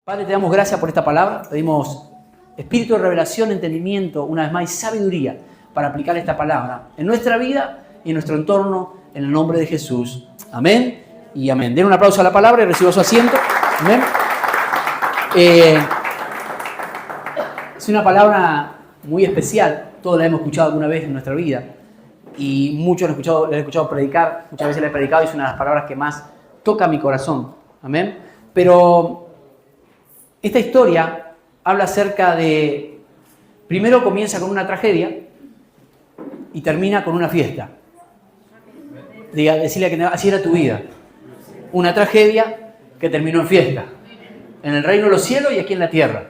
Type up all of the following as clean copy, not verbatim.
Padre, te damos gracias por esta palabra. Pedimos espíritu de revelación, entendimiento, una vez más, y sabiduría para aplicar esta palabra en nuestra vida y en nuestro entorno, en el nombre de Jesús. Amén y amén. Den un aplauso a la palabra y reciba su asiento. Amén. Es una palabra muy especial. Todos la hemos escuchado alguna vez en nuestra vida. Y muchos la he escuchado predicar. Muchas veces la he predicado y es una de las palabras que más toca mi corazón. Amén. Pero esta historia habla acerca de... Primero comienza con una tragedia y termina con una fiesta. Decirle que así era tu vida. Una tragedia que terminó en fiesta. En el reino de los cielos y aquí en la tierra.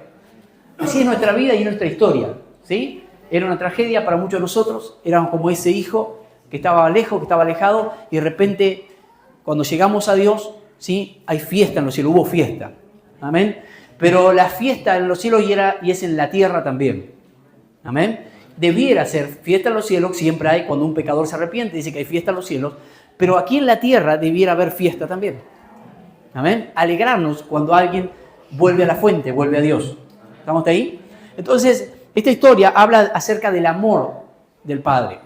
Así es nuestra vida y nuestra historia. ¿Sí? Era una tragedia para muchos de nosotros. Éramos como ese hijo que estaba lejos, que estaba alejado. Y de repente, cuando llegamos a Dios, ¿sí? Hay fiesta en los cielos. Hubo fiesta. Amén. Pero la fiesta en los cielos y es en la tierra también. Amén. Debiera ser fiesta en los cielos. Siempre hay, cuando un pecador se arrepiente, dice que hay fiesta en los cielos. Pero aquí en la tierra debiera haber fiesta también. Amén. Alegrarnos cuando alguien vuelve a la fuente, vuelve a Dios. ¿Estamos ahí? Entonces, esta historia habla acerca del amor del Padre,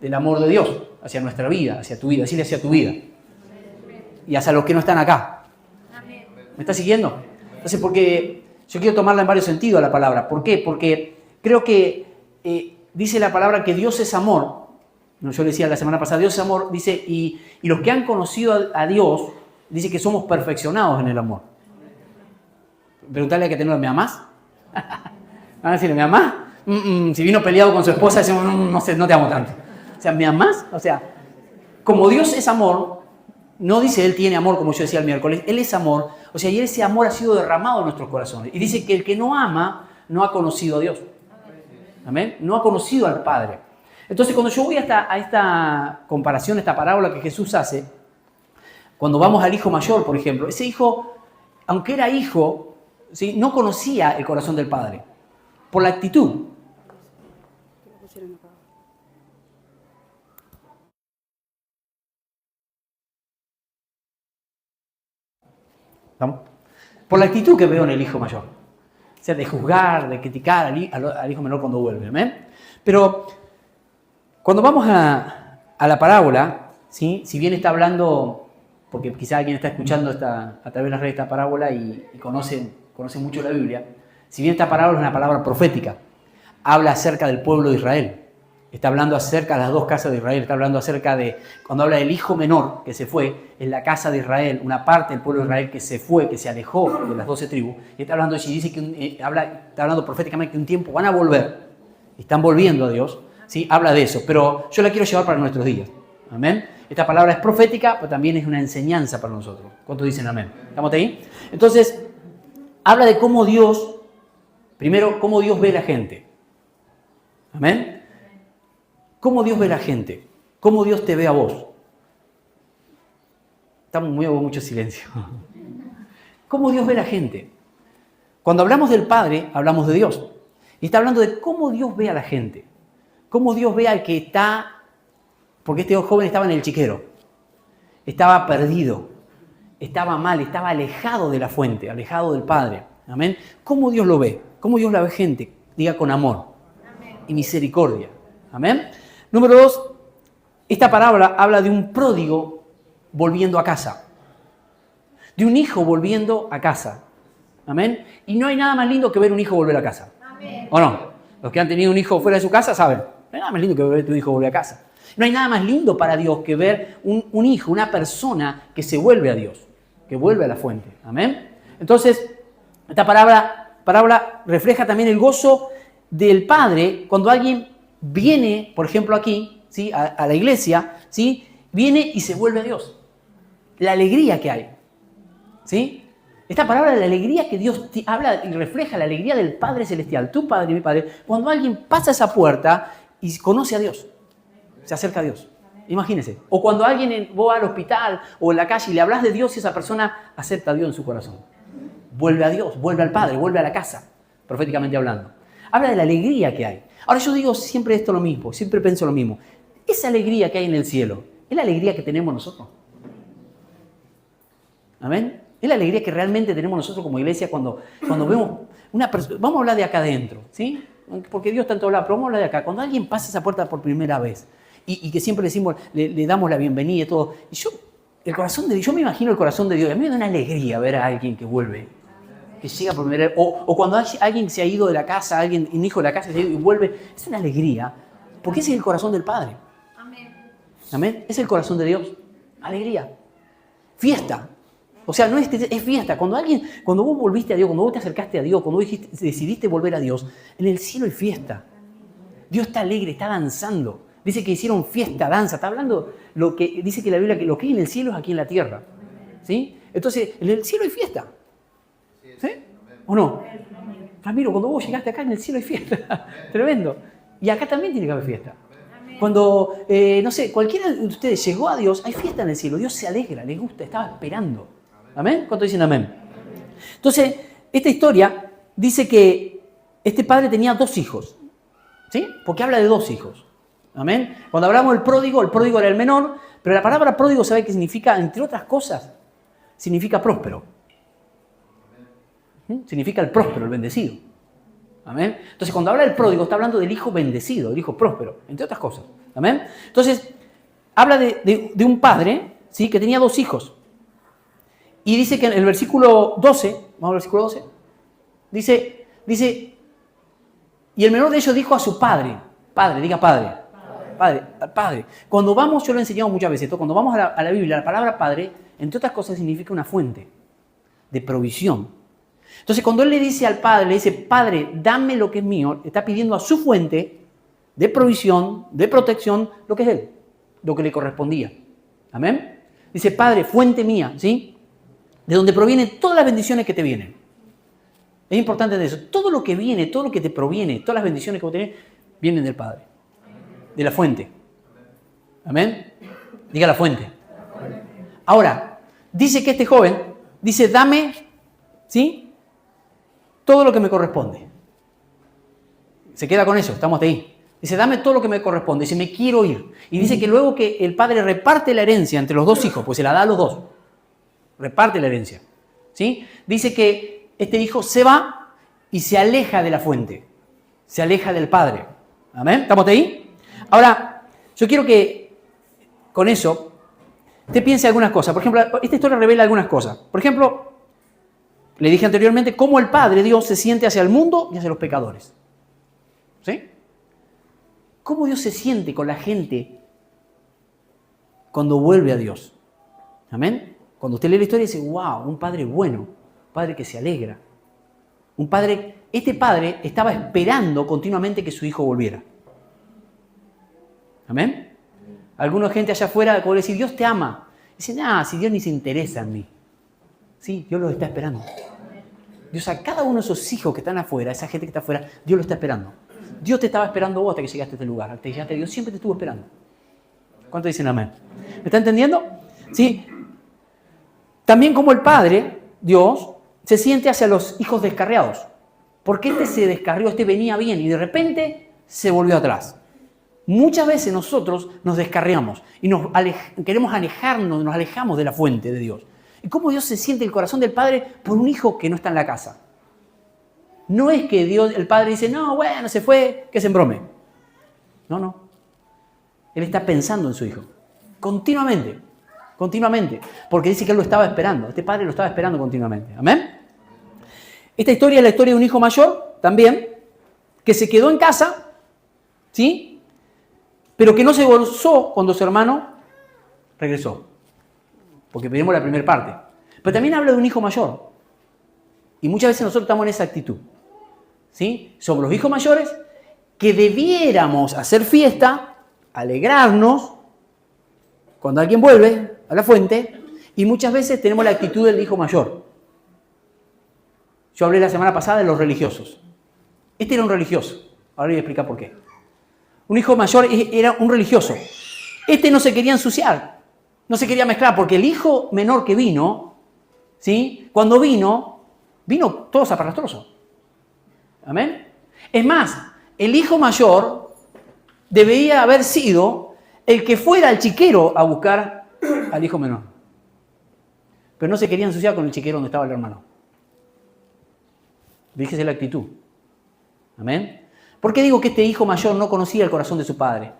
del amor de Dios hacia nuestra vida, hacia tu vida, decirle hacia tu vida. Y hacia los que no están acá. ¿Me está siguiendo? Entonces, porque yo quiero tomarla en varios sentidos la palabra. ¿Por qué? Porque creo que dice la palabra que Dios es amor. Yo le decía la semana pasada, Dios es amor, dice, y los que han conocido a Dios, dice que somos perfeccionados en el amor. Preguntarle a que tengo, ¿me amás? Van a decirle, ¿me amás? Si vino peleado con su esposa, decimos, no sé, no te amo tanto. O sea, ¿me amás? O sea, como Dios es amor, no dice Él tiene amor, como yo decía el miércoles, Él es amor, o sea, y ese amor ha sido derramado en nuestros corazones. Y dice que el que no ama, no ha conocido a Dios. Amén. No ha conocido al Padre. Entonces, cuando yo voy a esta comparación, esta parábola que Jesús hace, cuando vamos al hijo mayor, por ejemplo, ese hijo, aunque era hijo, ¿sí? No conocía el corazón del Padre, por la actitud. ¿Vamos? Por la actitud que veo en el hijo mayor. O sea, de juzgar, de criticar al hijo menor cuando vuelve. ¿Amén? Pero cuando vamos a la parábola, ¿sí? Si bien está hablando, porque quizá alguien está escuchando a través de las redes esta parábola y conoce mucho la Biblia, si bien esta parábola es una palabra profética, habla acerca del pueblo de Israel. Está hablando acerca de las dos casas de Israel. Está hablando acerca de, cuando habla del hijo menor que se fue, en la casa de Israel, una parte del pueblo de Israel que se fue, que se alejó de las 12 tribus. Y está hablando, y dice que está hablando proféticamente que un tiempo van a volver, están volviendo a Dios. ¿Sí? Habla de eso, pero yo la quiero llevar para nuestros días. Amén. Esta palabra es profética, pero también es una enseñanza para nosotros. ¿Cuántos dicen amén? ¿Estamos ahí? Entonces, habla de cómo Dios, primero, cómo Dios ve a la gente. Amén. ¿Cómo Dios ve a la gente? ¿Cómo Dios te ve a vos? Estamos mucho silencio. ¿Cómo Dios ve a la gente? Cuando hablamos del Padre, hablamos de Dios. Y está hablando de cómo Dios ve a la gente. Cómo Dios ve al que está... Porque este joven estaba en el chiquero. Estaba perdido. Estaba mal. Estaba alejado de la fuente. Alejado del Padre. Amén. ¿Cómo Dios lo ve? ¿Cómo Dios la ve gente? Diga con amor. Amén. Y misericordia. Amén. Número 2, esta parábola habla de un pródigo volviendo a casa. De un hijo volviendo a casa. Amén. Y no hay nada más lindo que ver un hijo volver a casa. Amén. ¿O no? Los que han tenido un hijo fuera de su casa saben. No hay nada más lindo que ver tu hijo volver a casa. No hay nada más lindo para Dios que ver un hijo, una persona que se vuelve a Dios. Que vuelve a la fuente. Amén. Entonces, esta parábola refleja también el gozo del Padre cuando alguien viene, por ejemplo aquí, ¿sí? a la iglesia, ¿sí? Viene y se vuelve a Dios. La alegría que hay. ¿Sí? Esta palabra de la alegría que Dios habla y refleja, la alegría del Padre Celestial, tu Padre y mi Padre, cuando alguien pasa esa puerta y conoce a Dios, se acerca a Dios. Imagínense. O cuando alguien va al hospital o en la calle y le hablas de Dios y esa persona acepta a Dios en su corazón. Vuelve a Dios, vuelve al Padre, vuelve a la casa, proféticamente hablando. Habla de la alegría que hay. Ahora yo digo siempre esto lo mismo, siempre pienso lo mismo. Esa alegría que hay en el cielo, ¿es la alegría que tenemos nosotros? ¿Amén? Es la alegría que realmente tenemos nosotros como iglesia cuando vemos una persona. Vamos a hablar de acá adentro, ¿sí? Porque Dios tanto habla, pero vamos a hablar de acá. Cuando alguien pasa esa puerta por primera vez y que siempre decimos, le damos la bienvenida y todo. Y yo me imagino el corazón de Dios. A mí me da una alegría ver a alguien que vuelve, que llega por primera vez. O cuando alguien se ha ido de la casa, un hijo de la casa se ha ido y vuelve. Es una alegría, porque ese es el corazón del Padre. Amén. Es el corazón de Dios. Alegría. Fiesta. O sea, no es fiesta. Cuando vos volviste a Dios, cuando vos te acercaste a Dios, cuando vos decidiste volver a Dios, en el cielo hay fiesta. Dios está alegre, está danzando. Dice que hicieron fiesta, danza. Está hablando dice que la Biblia, que lo que hay en el cielo es aquí en la tierra. ¿Sí? Entonces, en el cielo hay fiesta. ¿Sí? ¿O no? Ramiro, cuando vos llegaste acá, en el cielo hay fiesta. Tremendo. Y acá también tiene que haber fiesta. Cuando, no sé, cualquiera de ustedes llegó a Dios, hay fiesta en el cielo. Dios se alegra, le gusta, estaba esperando. ¿Amén? ¿Cuánto dicen amén? Entonces, esta historia dice que este padre tenía 2 hijos. ¿Sí? Porque habla de 2 hijos. ¿Amén? Cuando hablamos del pródigo era el menor, pero la palabra pródigo, ¿sabe qué significa? Entre otras cosas, significa próspero. Significa el próspero, el bendecido. ¿Amén? Entonces, cuando habla del pródigo, está hablando del hijo bendecido, del hijo próspero, entre otras cosas. ¿Amén? Entonces, habla de un padre, ¿sí?, que tenía 2 hijos. Y dice que en el versículo 12, vamos al versículo 12, dice, y el menor de ellos dijo a su padre, diga padre. Cuando vamos, yo lo he enseñado muchas veces, cuando vamos a la Biblia, la palabra padre, entre otras cosas, significa una fuente de provisión. Entonces, cuando él le dice al padre, le dice, Padre, dame lo que es mío, está pidiendo a su fuente de provisión, de protección, lo que es él, lo que le correspondía. ¿Amén? Dice, Padre, fuente mía, ¿sí?, de donde provienen todas las bendiciones que te vienen. Es importante eso. Todo lo que viene, todo lo que te proviene, todas las bendiciones que vos tenés, vienen del Padre, de la fuente. ¿Amén? Diga la fuente. Ahora, dice que este joven, dice, dame, ¿sí?, todo lo que me corresponde. Se queda con eso, estamos ahí. Dice, dame todo lo que me corresponde. Dice, me quiero ir. Y dice que luego que el padre reparte la herencia entre los 2 hijos, pues se la da a los 2. Reparte la herencia. ¿Sí? Dice que este hijo se va y se aleja de la fuente. Se aleja del padre. ¿Amén? ¿Estamos ahí? Ahora, yo quiero que con eso usted piense algunas cosas. Por ejemplo, esta historia revela algunas cosas. Por ejemplo, le dije anteriormente cómo el Padre, Dios, se siente hacia el mundo y hacia los pecadores. ¿Sí? ¿Cómo Dios se siente con la gente cuando vuelve a Dios? ¿Amén? Cuando usted lee la historia dice, wow, un padre bueno, un padre que se alegra. Este padre estaba esperando continuamente que su hijo volviera. ¿Amén? Alguna gente allá afuera puede decir, Dios te ama. Dicen, si Dios ni se interesa en mí. Sí, Dios los está esperando. Dios a cada uno de esos hijos que están afuera, esa gente que está afuera, Dios lo está esperando. Dios te estaba esperando vos hasta que llegaste a este lugar. Hasta que llegaste, Dios siempre te estuvo esperando. ¿Cuántos dicen amén? ¿Me está entendiendo? Sí. También como el Padre, Dios, se siente hacia los hijos descarriados. Porque este se descarrió, este venía bien y de repente se volvió atrás. Muchas veces nosotros nos descarriamos y queremos alejarnos, nos alejamos de la fuente de Dios. ¿Y cómo Dios se siente el corazón del Padre por un hijo que no está en la casa? No es que el Padre dice, no, bueno, se fue, que se embrome. No. Él está pensando en su hijo. Continuamente. Porque dice que él lo estaba esperando. Este Padre lo estaba esperando continuamente. ¿Amén? Esta historia es la historia de un hijo mayor, también, que se quedó en casa, ¿sí?, pero que no se gozó cuando su hermano regresó. Porque pedimos la primera parte. Pero también habla de un hijo mayor. Y muchas veces nosotros estamos en esa actitud. ¿Sí? Somos los hijos mayores que debiéramos hacer fiesta, alegrarnos, cuando alguien vuelve a la fuente, y muchas veces tenemos la actitud del hijo mayor. Yo hablé la semana pasada de los religiosos. Este era un religioso. Ahora voy a explicar por qué. Un hijo mayor era un religioso. Este no se quería ensuciar, no se quería mezclar, porque el hijo menor que vino, ¿sí?, cuando vino todo zaparrastroso. ¿Amén? Es más, el hijo mayor debería haber sido el que fuera al chiquero a buscar al hijo menor. pero no se quería ensuciar con el chiquero donde estaba el hermano. Fíjese la actitud. Amén. ¿Por qué digo que este hijo mayor no conocía el corazón de su padre?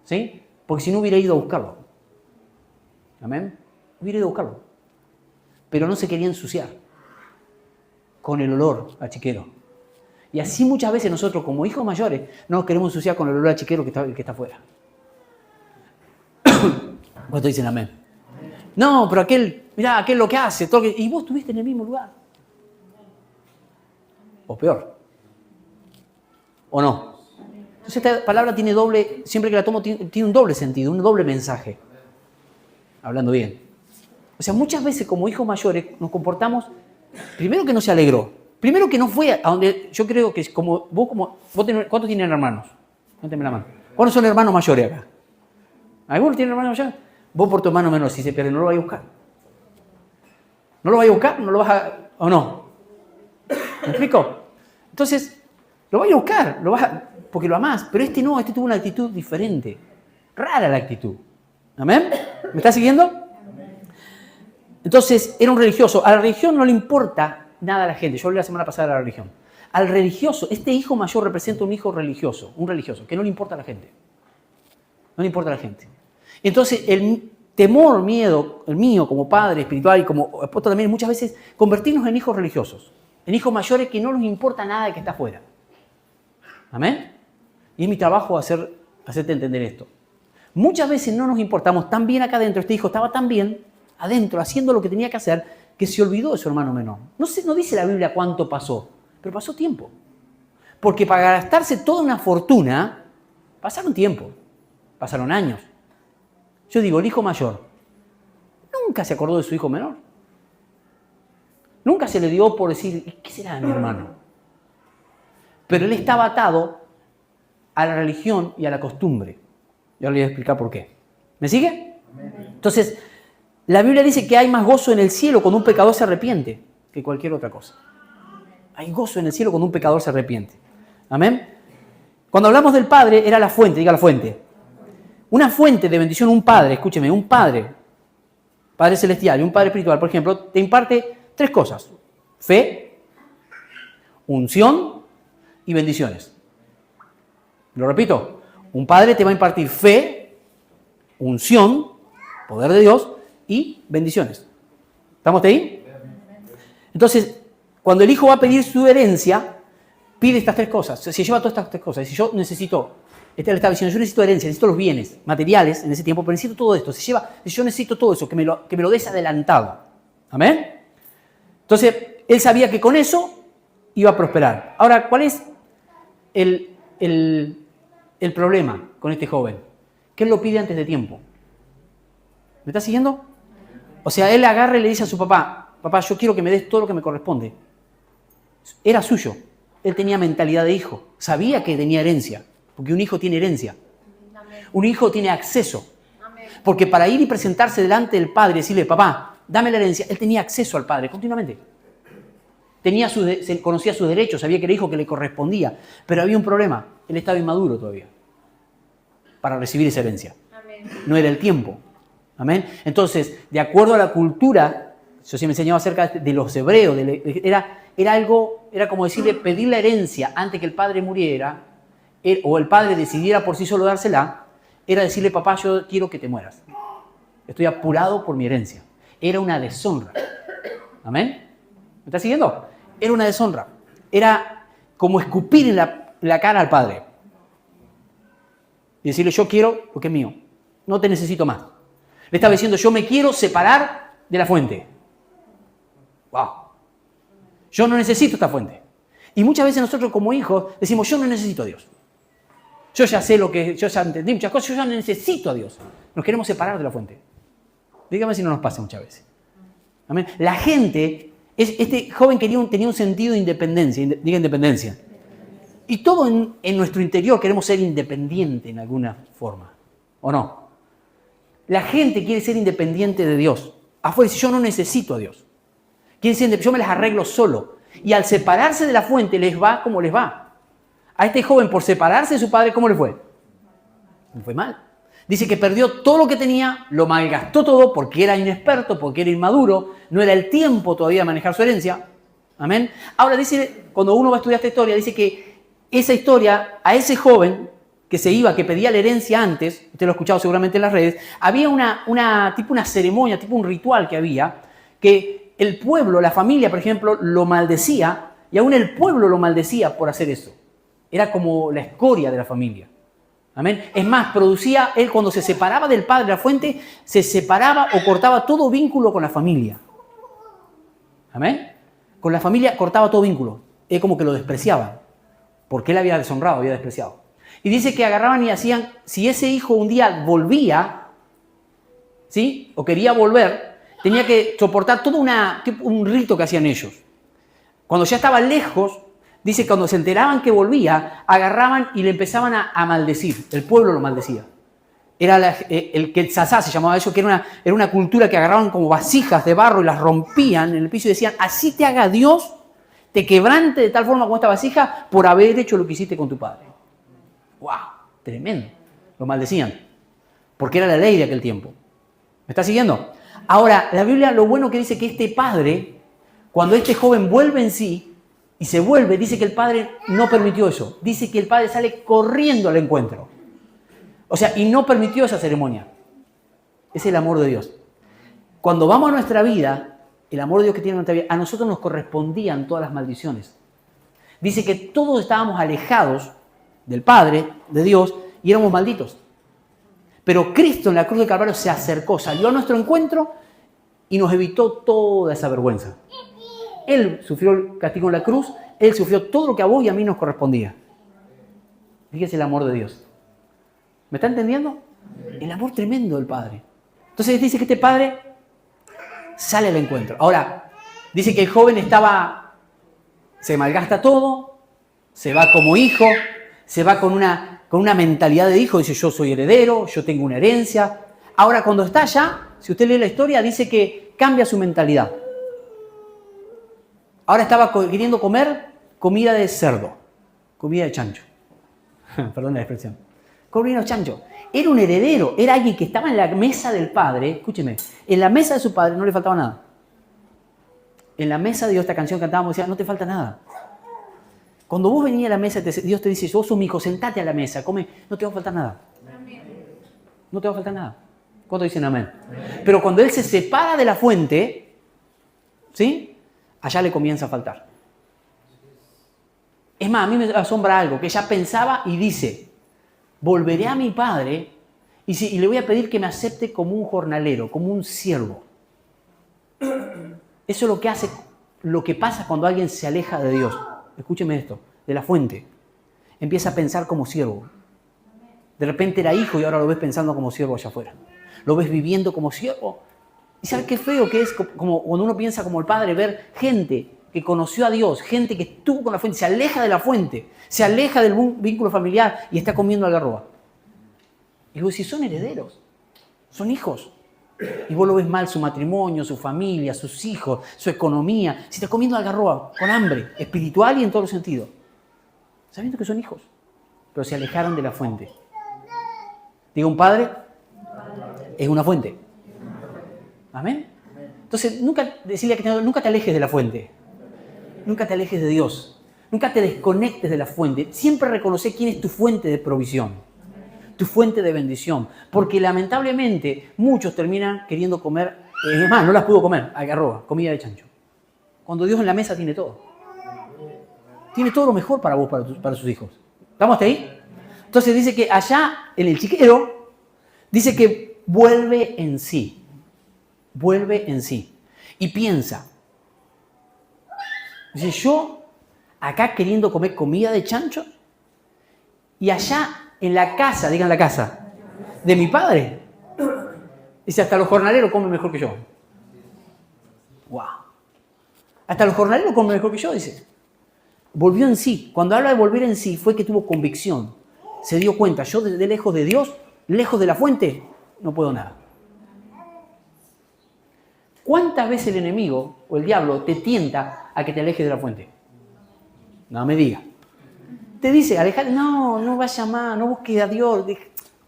¿Sí? Porque si no hubiera ido a buscarlo. Amén. Hubiera ido a buscarlo. Pero no se quería ensuciar con el olor a chiquero. Y así muchas veces nosotros, como hijos mayores, no nos queremos ensuciar con el olor a chiquero que está afuera. ¿Cuántos dicen amén? No, pero mirá, aquel lo que hace. Y vos estuviste en el mismo lugar. O peor. ¿O no? Entonces esta palabra tiene siempre que la tomo, tiene un doble sentido, un doble mensaje. Hablando bien. O sea, muchas veces como hijos mayores nos comportamos, primero que no se alegró, primero que no fue a donde, yo creo que es como vos ¿cuántos tienen hermanos? Cuénteme la mano. ¿Cuántos son hermanos mayores acá? ¿Algunos tienen hermanos mayores? Vos por tu hermano menor, si se pierde, no lo vas a buscar. ¿No lo vas a buscar? ¿No lo vas a...? ¿O no? ¿Me explico? Entonces, lo vas a buscar, porque lo amás, pero este tuvo una actitud diferente. Rara la actitud. ¿Amén? ¿Me está siguiendo? Entonces, era un religioso. A la religión no le importa nada a la gente. Yo hablé la semana pasada de la religión. Al religioso, este hijo mayor representa un hijo religioso, un religioso, que no le importa a la gente. No le importa a la gente. Entonces, el temor, miedo, el mío como padre espiritual y como esposo también, muchas veces convertirnos en hijos religiosos, en hijos mayores que no les importa nada de que está afuera. ¿Amén? Y es mi trabajo hacerte entender esto. Muchas veces no nos importamos tan bien acá adentro. Este hijo estaba tan bien adentro, haciendo lo que tenía que hacer, que se olvidó de su hermano menor. No dice la Biblia cuánto pasó, pero pasó tiempo. Porque para gastarse toda una fortuna, pasaron tiempo, pasaron años. Yo digo, el hijo mayor nunca se acordó de su hijo menor. Nunca se le dio por decir, ¿qué será de mi hermano? Pero él estaba atado a la religión y a la costumbre. Yo le voy a explicar por qué. ¿Me sigue? Entonces, la Biblia dice que hay más gozo en el cielo cuando un pecador se arrepiente que cualquier otra cosa. Hay gozo en el cielo cuando un pecador se arrepiente. ¿Amén? Cuando hablamos del Padre, era la fuente, diga la fuente. Una fuente de bendición, un Padre, escúcheme, un Padre celestial y un Padre espiritual, por ejemplo, te imparte 3 cosas. Fe, unción y bendiciones. Lo repito, un Padre te va a impartir fe, unción, poder de Dios y bendiciones. ¿Estamos ahí? Entonces, cuando el hijo va a pedir su herencia, pide estas 3 cosas. Se lleva todas estas 3 cosas. Si yo necesito, le estaba diciendo, yo necesito herencia, necesito los bienes materiales en ese tiempo, pero necesito todo esto. Yo necesito todo eso, que me lo des adelantado. ¿Amén? Entonces, él sabía que con eso iba a prosperar. Ahora, ¿cuál es el problema con este joven? Que él lo pide antes de tiempo. ¿Me está siguiendo? O sea, él agarra y le dice a su papá, papá, yo quiero que me des todo lo que me corresponde. Era suyo. Él tenía mentalidad de hijo. Sabía que tenía herencia, porque un hijo tiene herencia. Un hijo tiene acceso. Porque para ir y presentarse delante del padre y decirle, papá, dame la herencia, él tenía acceso al padre continuamente. Conocía sus derechos, sabía que era hijo que le correspondía. Pero había un problema, él estaba inmaduro todavía para recibir esa herencia. Amén. No era el tiempo. Amén. Entonces, de acuerdo a la cultura, yo sí me enseñaba acerca de los hebreos, era como decirle, pedir la herencia antes que el padre muriera, o el padre decidiera por sí solo dársela, era decirle, papá, yo quiero que te mueras. Estoy apurado por mi herencia. Era una deshonra. Amén. ¿Me está siguiendo? Era una deshonra. Era como escupir en la cara al padre. Y decirle, yo quiero lo que es mío. No te necesito más. Le estaba diciendo, yo me quiero separar de la fuente. ¡Wow! Yo no necesito esta fuente. Y muchas veces nosotros como hijos decimos, yo no necesito a Dios. Yo ya sé yo ya entendí muchas cosas, yo ya no necesito a Dios. Nos queremos separar de la fuente. Dígame si no nos pasa muchas veces. Amén. La gente, este joven tenía un sentido de independencia, diga independencia. Y todo en nuestro interior queremos ser independientes en alguna forma. ¿O no? La gente quiere ser independiente de Dios. Afuera dice, yo no necesito a Dios. Quiere decir, yo me las arreglo solo. Y al separarse de la fuente les va como les va. A este joven, por separarse de su padre, ¿cómo le fue? Le fue mal. Dice que perdió todo lo que tenía, lo malgastó todo porque era inexperto, porque era inmaduro, no era el tiempo todavía de manejar su herencia. Amén. Ahora dice, cuando uno va a estudiar esta historia, dice que esa historia, a ese joven que se iba, que pedía la herencia antes, usted lo ha escuchado seguramente en las redes, había tipo una ceremonia, tipo un ritual que había, que el pueblo, la familia, por ejemplo, lo maldecía, y aún el pueblo lo maldecía por hacer eso. Era como la escoria de la familia. Amén. Es más, él cuando se separaba del padre de la fuente, se separaba o cortaba todo vínculo con la familia. Amén. Con la familia cortaba todo vínculo. Es como que lo despreciaban, porque él había deshonrado, había despreciado. Y dice que agarraban y hacían, si ese hijo un día volvía, ¿sí? O quería volver, tenía que soportar todo un rito que hacían ellos. Cuando ya estaba lejos, dice que cuando se enteraban que volvía, agarraban y le empezaban a maldecir. El pueblo lo maldecía. Era el Quetzazá, se llamaba eso, que era una cultura que agarraban como vasijas de barro y las rompían en el piso y decían, así te haga Dios, te quebrante de tal forma como esta vasija por haber hecho lo que hiciste con tu padre. ¡Wow! Tremendo. Lo maldecían. Porque era la ley de aquel tiempo. ¿Me está siguiendo? Ahora, la Biblia lo bueno que dice que este padre, cuando este joven vuelve en sí, y se vuelve, dice que el padre no permitió eso. Dice que el padre sale corriendo al encuentro. O sea, y no permitió esa ceremonia. Es el amor de Dios. Cuando vamos a nuestra vida, el amor de Dios que tiene en nuestra vida, a nosotros nos correspondían todas las maldiciones. Dice que todos estábamos alejados del Padre, de Dios, y éramos malditos. Pero Cristo en la cruz del Calvario se acercó, salió a nuestro encuentro y nos evitó toda esa vergüenza. Él sufrió el castigo en la cruz, Él sufrió todo lo que a vos y a mí nos correspondía. Fíjese el amor de Dios. ¿Me está entendiendo? El amor tremendo del Padre. Entonces dice que este Padre sale al encuentro. Ahora, dice que el joven se malgasta todo, se va como hijo, se va con una mentalidad de hijo, dice yo soy heredero, yo tengo una herencia. Ahora cuando está allá, si usted lee la historia, dice que cambia su mentalidad. Ahora estaba queriendo comer comida de cerdo, comida de chancho. Perdón la expresión. Comida de chancho. Era un heredero, era alguien que estaba en la mesa del padre, escúcheme, en la mesa de su padre no le faltaba nada. En la mesa de Dios, esta canción cantábamos, decía, no te falta nada. Cuando vos venís a la mesa, Dios te dice, vos sos mi hijo, sentate a la mesa, come, no te va a faltar nada. No te va a faltar nada. ¿Cuántos dicen amén? Pero cuando Él se separa de la fuente, ¿sí? Allá le comienza a faltar. Es más, a mí me asombra algo, que ella pensaba y dice, volveré a mi padre y le voy a pedir que me acepte como un jornalero, como un siervo. Eso es lo que pasa cuando alguien se aleja de Dios. Escúcheme esto, de la fuente. Empieza a pensar como siervo. De repente era hijo y ahora lo ves pensando como siervo allá afuera. Lo ves viviendo como siervo. ¿Y sabes qué feo que es como cuando uno piensa como el Padre, ver gente que conoció a Dios, gente que estuvo con la fuente, se aleja de la fuente, se aleja del vínculo familiar y está comiendo algarroba? Y vos decís, son herederos, son hijos. Y vos lo ves mal, su matrimonio, su familia, sus hijos, su economía. Si está comiendo algarroba, con hambre, espiritual y en todos los sentidos. Sabiendo que son hijos, pero se alejaron de la fuente. Diga, un padre es una fuente. ¿Amén? Entonces, nunca te alejes de la fuente. Nunca te alejes de Dios. Nunca te desconectes de la fuente. Siempre reconoce quién es tu fuente de provisión, tu fuente de bendición. Porque lamentablemente muchos terminan queriendo comer, es más, no las pudo comer, algarroba, comida de chancho. Cuando Dios en la mesa tiene todo. Tiene todo lo mejor para vos, para sus hijos. ¿Estamos hasta ahí? Entonces dice que allá, en el chiquero, dice que vuelve en sí. Vuelve en sí. Y piensa. Dice, yo acá queriendo comer comida de chancho y allá en la casa, digan la casa, de mi padre. Dice, hasta los jornaleros comen mejor que yo. ¡Wow! Hasta los jornaleros comen mejor que yo, dice. Volvió en sí. Cuando habla de volver en sí, fue que tuvo convicción. Se dio cuenta, yo de lejos de Dios, lejos de la fuente, no puedo nada. ¿Cuántas veces el enemigo o el diablo te tienta a que te alejes de la fuente? No me diga. Te dice, alejate, no vaya más, no busques a Dios.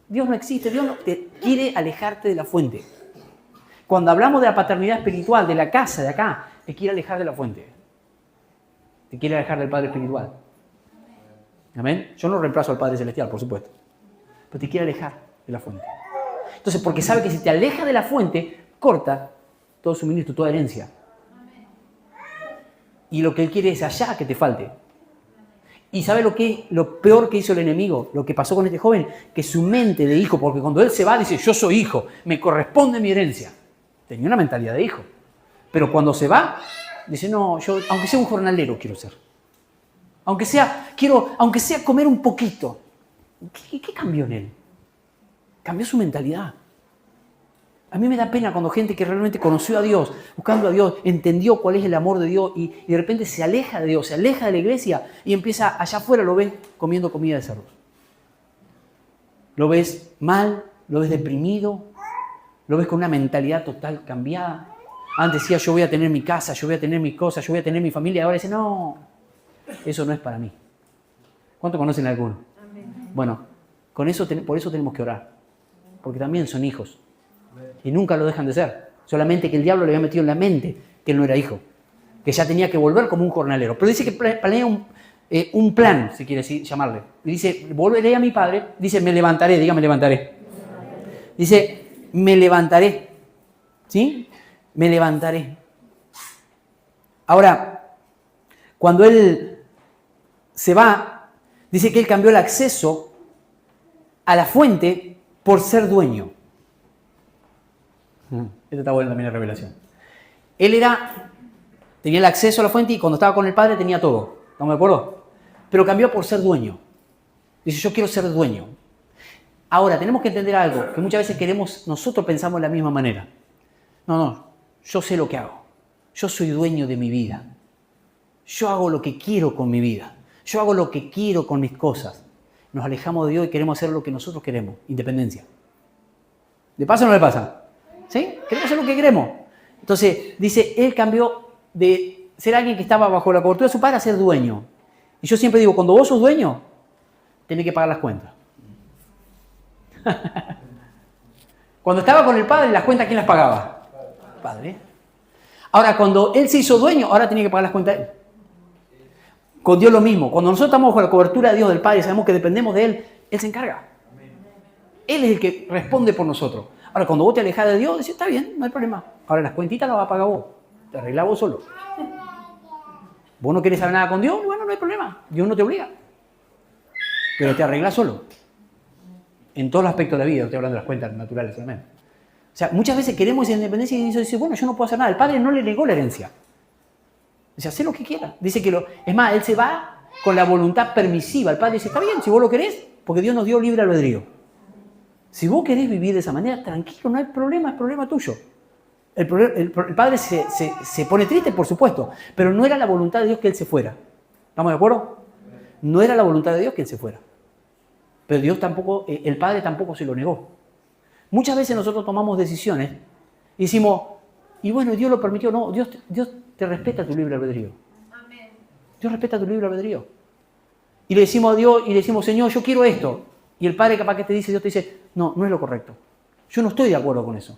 Dios no existe, Dios no te quiere alejarte de la fuente. Cuando hablamos de la paternidad espiritual, de la casa, de acá, te quiere alejar de la fuente. Te quiere alejar del Padre espiritual. ¿Amén? Yo no reemplazo al Padre celestial, por supuesto. Pero te quiere alejar de la fuente. Entonces, porque sabe que si te aleja de la fuente, corta todo suministro, toda herencia. Y lo que Él quiere es allá que te falte. ¿Y sabe lo peor que hizo el enemigo? Lo que pasó con este joven, que su mente de hijo, porque cuando él se va dice, yo soy hijo, me corresponde mi herencia. Tenía una mentalidad de hijo. Pero cuando se va, dice, no, yo, aunque sea un jornalero, quiero ser. Aunque sea comer un poquito. ¿Qué cambió en él? Cambió su mentalidad. A mí me da pena cuando gente que realmente conoció a Dios, buscando a Dios, entendió cuál es el amor de Dios y de repente se aleja de Dios, se aleja de la iglesia y empieza allá afuera, lo ves comiendo comida de cerdos. Lo ves mal, lo ves deprimido, lo ves con una mentalidad total cambiada. Antes decía, yo voy a tener mi casa, yo voy a tener mis cosas, yo voy a tener mi familia. Ahora dice, no, eso no es para mí. ¿Cuánto conocen a alguno? Bueno, por eso tenemos que orar, porque también son hijos. Y nunca lo dejan de ser. Solamente que el diablo le había metido en la mente que él no era hijo. Que ya tenía que volver como un jornalero. Pero dice que planea un plan, si quiere llamarle. Y dice, volveré a mi padre. Dice, me levantaré. Diga, me levantaré. Dice, me levantaré. ¿Sí? Me levantaré. Ahora, cuando él se va, dice que él cambió el acceso a la fuente por ser dueño. Esta está buena también la revelación. Él tenía el acceso a la fuente y cuando estaba con el padre tenía todo. ¿Estamos de acuerdo? Pero cambió por ser dueño. Dice, yo quiero ser dueño. Ahora, tenemos que entender algo, que muchas veces nosotros pensamos de la misma manera. No, yo sé lo que hago. Yo soy dueño de mi vida. Yo hago lo que quiero con mi vida. Yo hago lo que quiero con mis cosas. Nos alejamos de Dios y queremos hacer lo que nosotros queremos. Independencia. ¿Le pasa o no le pasa? ¿Sí? Queremos hacer lo que queremos. Entonces, dice, él cambió de ser alguien que estaba bajo la cobertura de su padre a ser dueño. Y yo siempre digo, cuando vos sos dueño, tenés que pagar las cuentas. Cuando estaba con el padre, las cuentas, ¿quién las pagaba? El padre. Ahora, cuando él se hizo dueño, ahora tiene que pagar las cuentas él. Con Dios lo mismo. Cuando nosotros estamos bajo la cobertura de Dios, del Padre, sabemos que dependemos de Él, Él se encarga. Él es el que responde por nosotros. Ahora, cuando vos te alejas de Dios, decís, está bien, no hay problema. Ahora, las cuentitas las vas a pagar vos. Te arreglás vos solo. ¿Vos no querés saber nada con Dios? Bueno, no hay problema. Dios no te obliga. Pero te arreglás solo. En todos los aspectos de la vida, no estoy hablando de las cuentas naturales solamente. O sea, muchas veces queremos esa independencia y dice, bueno, yo no puedo hacer nada. El Padre no le negó la herencia. Dice, hacé lo que quiera. Dice que es más, Él se va con la voluntad permisiva. El Padre dice, está bien, si vos lo querés, porque Dios nos dio libre albedrío. Si vos querés vivir de esa manera, tranquilo, no hay problema, es problema tuyo. El Padre se pone triste, por supuesto, pero no era la voluntad de Dios que Él se fuera. ¿Estamos de acuerdo? No era la voluntad de Dios que Él se fuera. Pero Dios tampoco, el Padre tampoco se lo negó. Muchas veces nosotros tomamos decisiones y decimos, y bueno, Dios lo permitió. No, Dios te respeta tu libre albedrío. Amén. Dios respeta tu libre albedrío. Y le decimos a Dios, y le decimos, Señor, yo quiero esto. Y el Padre capaz que Dios te dice, no es lo correcto. Yo no estoy de acuerdo con eso.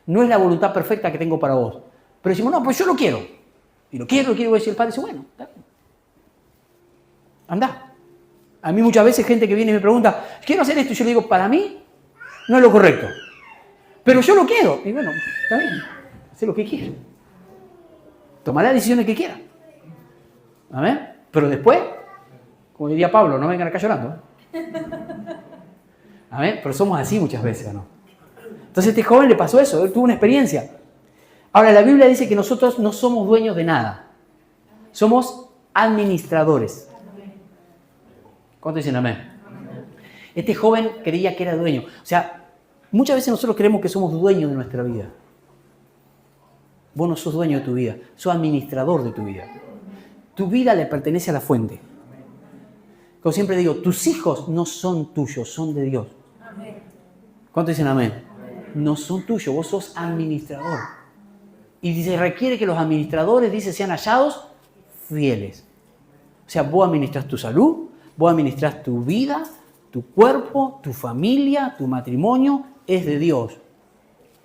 No es la voluntad perfecta que tengo para vos. Pero decimos, no, pues yo lo quiero. Y lo quiero, y el Padre dice, bueno, anda. A mí muchas veces gente que viene y me pregunta, quiero hacer esto, y yo le digo, para mí no es lo correcto. Pero yo lo quiero. Y bueno, está bien, haz lo que quieras. Toma las decisiones que quieras. ¿Amén? Pero después, como diría Pablo, no vengan acá llorando. ¿Amén? Pero somos así muchas veces, ¿no? Entonces a este joven le pasó eso, él tuvo una experiencia. Ahora, la Biblia dice que nosotros no somos dueños de nada. Somos administradores. ¿Cuántos dicen amén? Este joven creía que era dueño. O sea, muchas veces nosotros creemos que somos dueños de nuestra vida. Vos no sos dueño de tu vida, sos administrador de tu vida. Tu vida le pertenece a la fuente. Como siempre digo, tus hijos no son tuyos, son de Dios. ¿Cuántos dicen amén? No son tuyos, vos sos administrador. Y se requiere que los administradores, dice, sean hallados fieles. O sea, vos administras tu salud, vos administras tu vida, Tu cuerpo, tu familia, tu matrimonio es de Dios.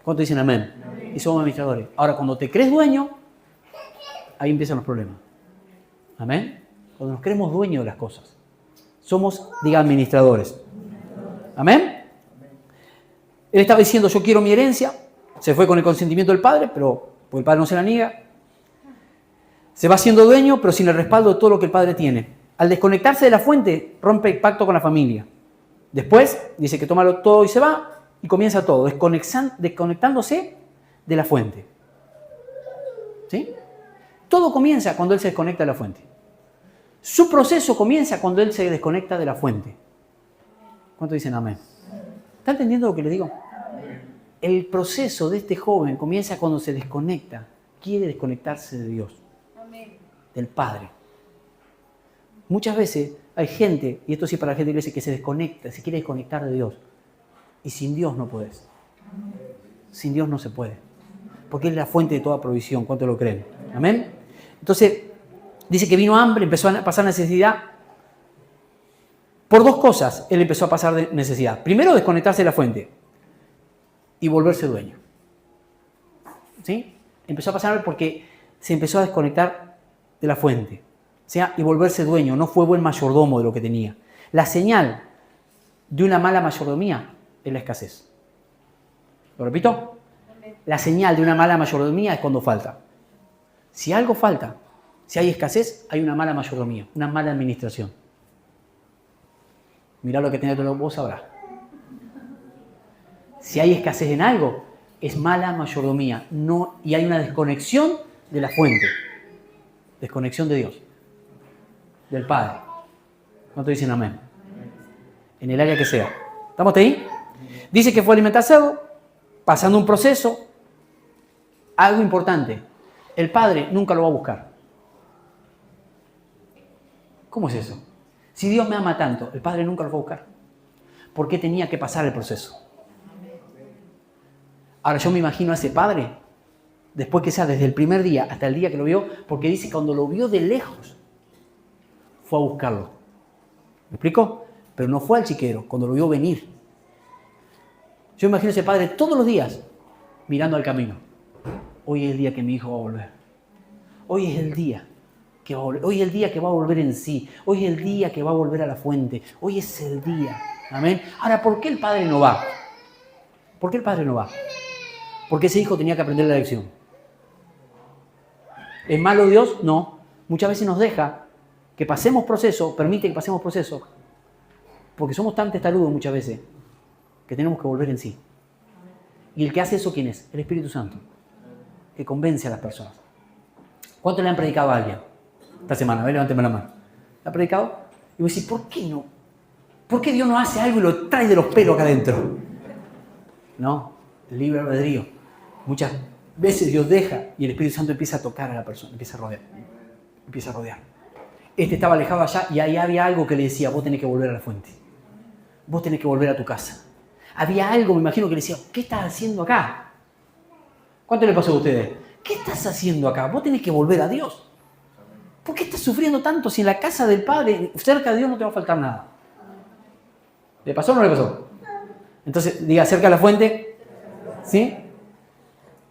¿Cuántos dicen amén? Y somos administradores. Ahora, cuando te crees dueño, ahí empiezan los problemas. Amén. Cuando nos creemos dueños de las cosas. Somos, diga, administradores. Amén. Él estaba diciendo, yo quiero mi herencia. Se fue con el consentimiento del padre, pero porque el padre no se la niega. Se va siendo dueño, pero sin el respaldo de todo lo que el padre tiene. Al desconectarse de la fuente, rompe el pacto con la familia. Después, dice que toma todo y se va, y comienza todo, desconectándose de la fuente. ¿Sí? Todo comienza cuando él se desconecta de la fuente. Su proceso comienza cuando él se desconecta de la fuente. ¿Cuántos dicen amén? ¿Está entendiendo lo que le digo? El proceso de este joven comienza cuando se desconecta. Quiere desconectarse de Dios, del Padre. Muchas veces hay gente, y esto sí para la gente de la iglesia, que se desconecta, se quiere desconectar de Dios. Y sin Dios no podés. Sin Dios no se puede. Porque Él es la fuente de toda provisión. ¿Cuántos lo creen? Amén. Entonces, dice que vino hambre, empezó a pasar necesidad. Por dos cosas Él empezó a pasar necesidad. Primero, desconectarse de la fuente y volverse dueño. ¿Sí? Empezó a pasar porque se empezó a desconectar de la fuente. O sea, y volverse dueño. No fue buen mayordomo de lo que tenía. La señal de una mala mayordomía es la escasez. ¿Lo repito? La señal de una mala mayordomía es cuando falta. Si algo falta, si hay escasez, hay una mala mayordomía, una mala administración. Mirá lo que tenés vos sabrás. Si hay escasez en algo, es mala mayordomía. No, y hay una desconexión de la fuente. Desconexión de Dios. Del Padre. ¿Cuántos dicen amén? En el área que sea. ¿Estamos ahí? Dice que fue a alimentar cerdo, pasando un proceso. Algo importante. El Padre nunca lo va a buscar. ¿Cómo es eso? Si Dios me ama tanto, el Padre nunca lo va a buscar. ¿Por qué tenía que pasar el proceso? Ahora yo me imagino a ese padre, después que sea desde el primer día hasta el día que lo vio, porque dice que cuando lo vio de lejos, fue a buscarlo. ¿Me explico? Pero no fue al chiquero, cuando lo vio venir. Yo me imagino a ese padre todos los días mirando al camino. Hoy es el día que mi hijo va a volver. Hoy es el día que va a volver. Hoy es el día que va a volver en sí. Hoy es el día que va a volver a la fuente. Hoy es el día. Amén. Ahora, ¿por qué el padre no va? ¿Por qué el padre no va? Porque ese hijo tenía que aprender la lección. ¿Es malo Dios? No. Muchas veces nos deja que pasemos proceso, permite que pasemos proceso, porque somos tan testarudos muchas veces que tenemos que volver en sí. ¿Y el que hace eso quién es? El Espíritu Santo, que convence a las personas. ¿Cuánto le han predicado a alguien esta semana? A ver, levánteme la mano. ¿Le ha predicado? Y vos decís, ¿por qué no? ¿Por qué Dios no hace algo y lo trae de los pelos acá adentro? No, el libre albedrío. Muchas veces Dios deja y el Espíritu Santo empieza a tocar a la persona, empieza a rodear. Empieza a rodear. Este estaba alejado allá y ahí había algo que le decía, vos tenés que volver a la fuente. Vos tenés que volver a tu casa. Había algo, me imagino, que le decía, ¿qué estás haciendo acá? ¿Cuánto le pasó a ustedes? ¿Qué estás haciendo acá? Vos tenés que volver a Dios. ¿Por qué estás sufriendo tanto si en la casa del Padre, cerca de Dios, no te va a faltar nada? ¿Le pasó o no le pasó? Entonces, diga, cerca de la fuente. ¿Sí?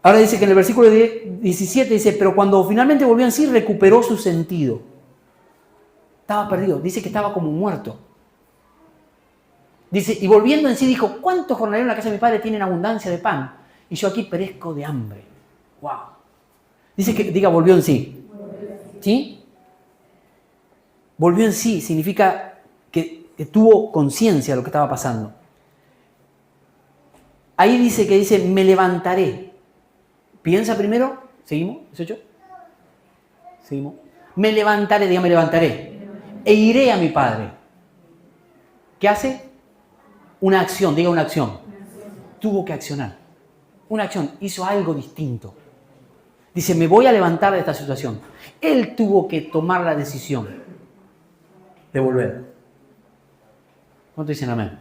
Ahora dice que en el versículo 17 dice, pero cuando finalmente volvió en sí, recuperó su sentido. Estaba perdido. Dice que estaba como muerto. Dice, y volviendo en sí dijo, ¿cuántos jornaleros en la casa de mi padre tienen abundancia de pan? Y yo aquí perezco de hambre. ¡Wow! Dice que, diga, volvió en sí. ¿Sí? Volvió en sí significa que tuvo conciencia de lo que estaba pasando. Ahí dice, me levantaré. Piensa primero. ¿Seguimos? ¿18? Seguimos. Me levantaré, diga, me levantaré. E iré a mi padre. ¿Qué hace? Una acción, diga una acción. Tuvo que accionar. Una acción, hizo algo distinto. Dice, me voy a levantar de esta situación. Él tuvo que tomar la decisión de volver. ¿Cuántos dicen amén?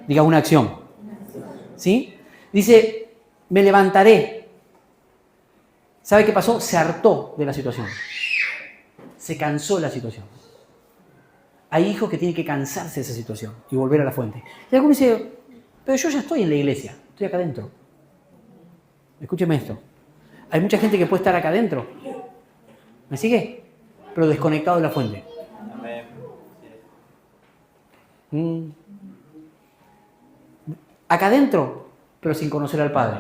Diga una acción. ¿Sí? Dice, me levantaré. ¿Sabe qué pasó? Se hartó de la situación. Se cansó de la situación. Hay hijos que tienen que cansarse de esa situación y volver a la fuente. Y algunos dicen, pero yo ya estoy en la iglesia, estoy acá adentro. Escúcheme esto. Hay mucha gente que puede estar acá adentro. ¿Me sigue? Pero desconectado de la fuente. Acá adentro, pero sin conocer al Padre.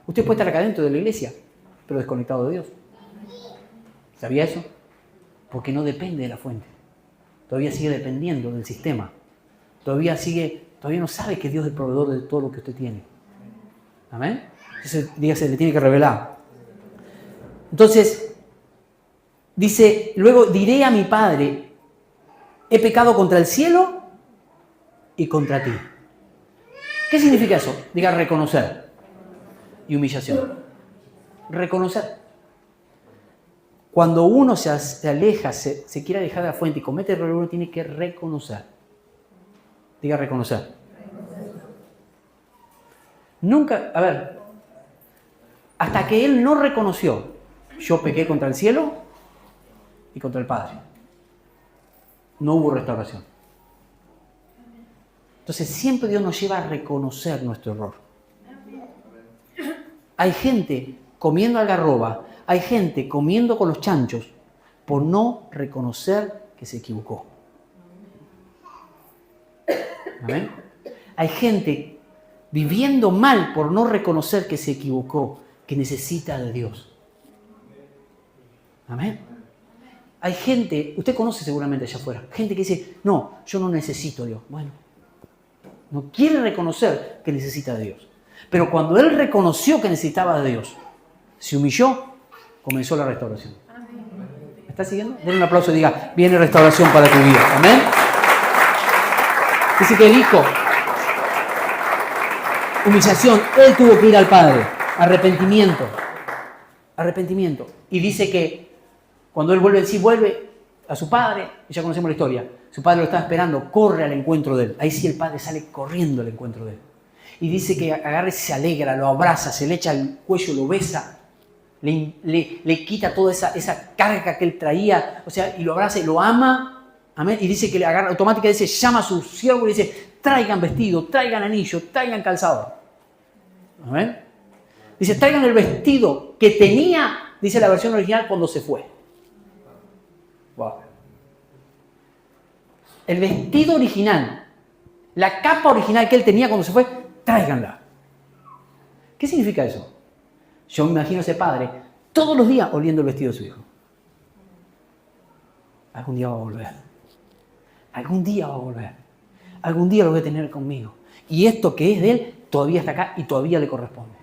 Usted puede estar acá adentro de la iglesia, pero desconectado de Dios. ¿Sabía eso? Porque no depende de la fuente. Todavía sigue dependiendo del sistema. Todavía no sabe que Dios es el proveedor de todo lo que usted tiene. ¿Amén? Entonces, dígase, le tiene que revelar. Entonces, dice, luego diré a mi Padre, he pecado contra el cielo y contra ti. ¿Qué significa eso? Diga reconocer y humillación. Reconocer. Cuando uno se aleja, se quiere alejar de la fuente y comete error, uno tiene que reconocer. Diga reconocer. Nunca, a ver, hasta que él no reconoció, yo pequé contra el cielo y contra el Padre. No hubo restauración. Entonces siempre Dios nos lleva a reconocer nuestro error. Hay gente comiendo algarroba, hay gente comiendo con los chanchos por no reconocer que se equivocó. ¿Amén? Hay gente viviendo mal por no reconocer que se equivocó, que necesita de Dios. Amén. Hay gente, usted conoce seguramente allá afuera, gente que dice, no, yo no necesito a Dios. Bueno, no quiere reconocer que necesita de Dios. Pero cuando él reconoció que necesitaba de Dios, se humilló, comenzó la restauración. ¿Me está siguiendo? Denle un aplauso y diga, viene restauración para tu vida. Amén. Dice que el hijo, humillación, él tuvo que ir al Padre, arrepentimiento. Y dice que cuando él vuelve a su padre, y ya conocemos la historia, su padre lo estaba esperando, corre al encuentro de él. Ahí sí el padre sale corriendo al encuentro de él. Y dice que agarra y se alegra, lo abraza, se le echa al cuello, lo besa, le quita toda esa carga que él traía, o sea, y lo abraza y lo ama. Amén. Y dice que le agarra automáticamente, dice, llama a su siervo y dice, traigan vestido, traigan anillo, traigan calzado. Amén. Dice, traigan el vestido que tenía, dice la versión original, cuando se fue. Wow. El vestido original, la capa original que él tenía cuando se fue, tráiganla. ¿Qué significa eso? Yo me imagino a ese padre todos los días oliendo el vestido de su hijo. Algún día va a volver. Algún día va a volver. Algún día lo voy a tener conmigo. Y esto que es de él todavía está acá y todavía le corresponde.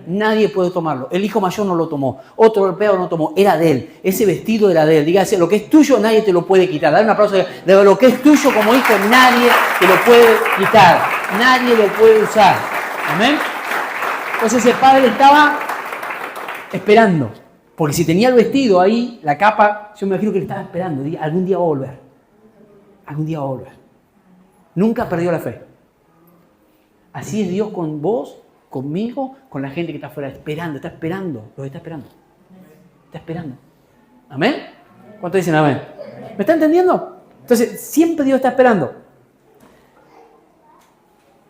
Nadie puede tomarlo. El hijo mayor no lo tomó. Otro golpeado no lo tomó. Era de él. Ese vestido era de él. Dígase, lo que es tuyo nadie te lo puede quitar. Dale un aplauso. De lo que es tuyo como hijo nadie te lo puede quitar. Nadie lo puede usar. Amén. Entonces ese padre estaba esperando. Porque si tenía el vestido ahí, la capa, yo me imagino que le estaba esperando. Algún día va a volver. Algún día va a volver. Nunca perdió la fe. Así es Dios con vos, conmigo, con la gente que está afuera, esperando, está esperando, los está esperando. Está esperando. ¿Amén? ¿Cuántos dicen amén? ¿Me está entendiendo? Entonces, siempre Dios está esperando.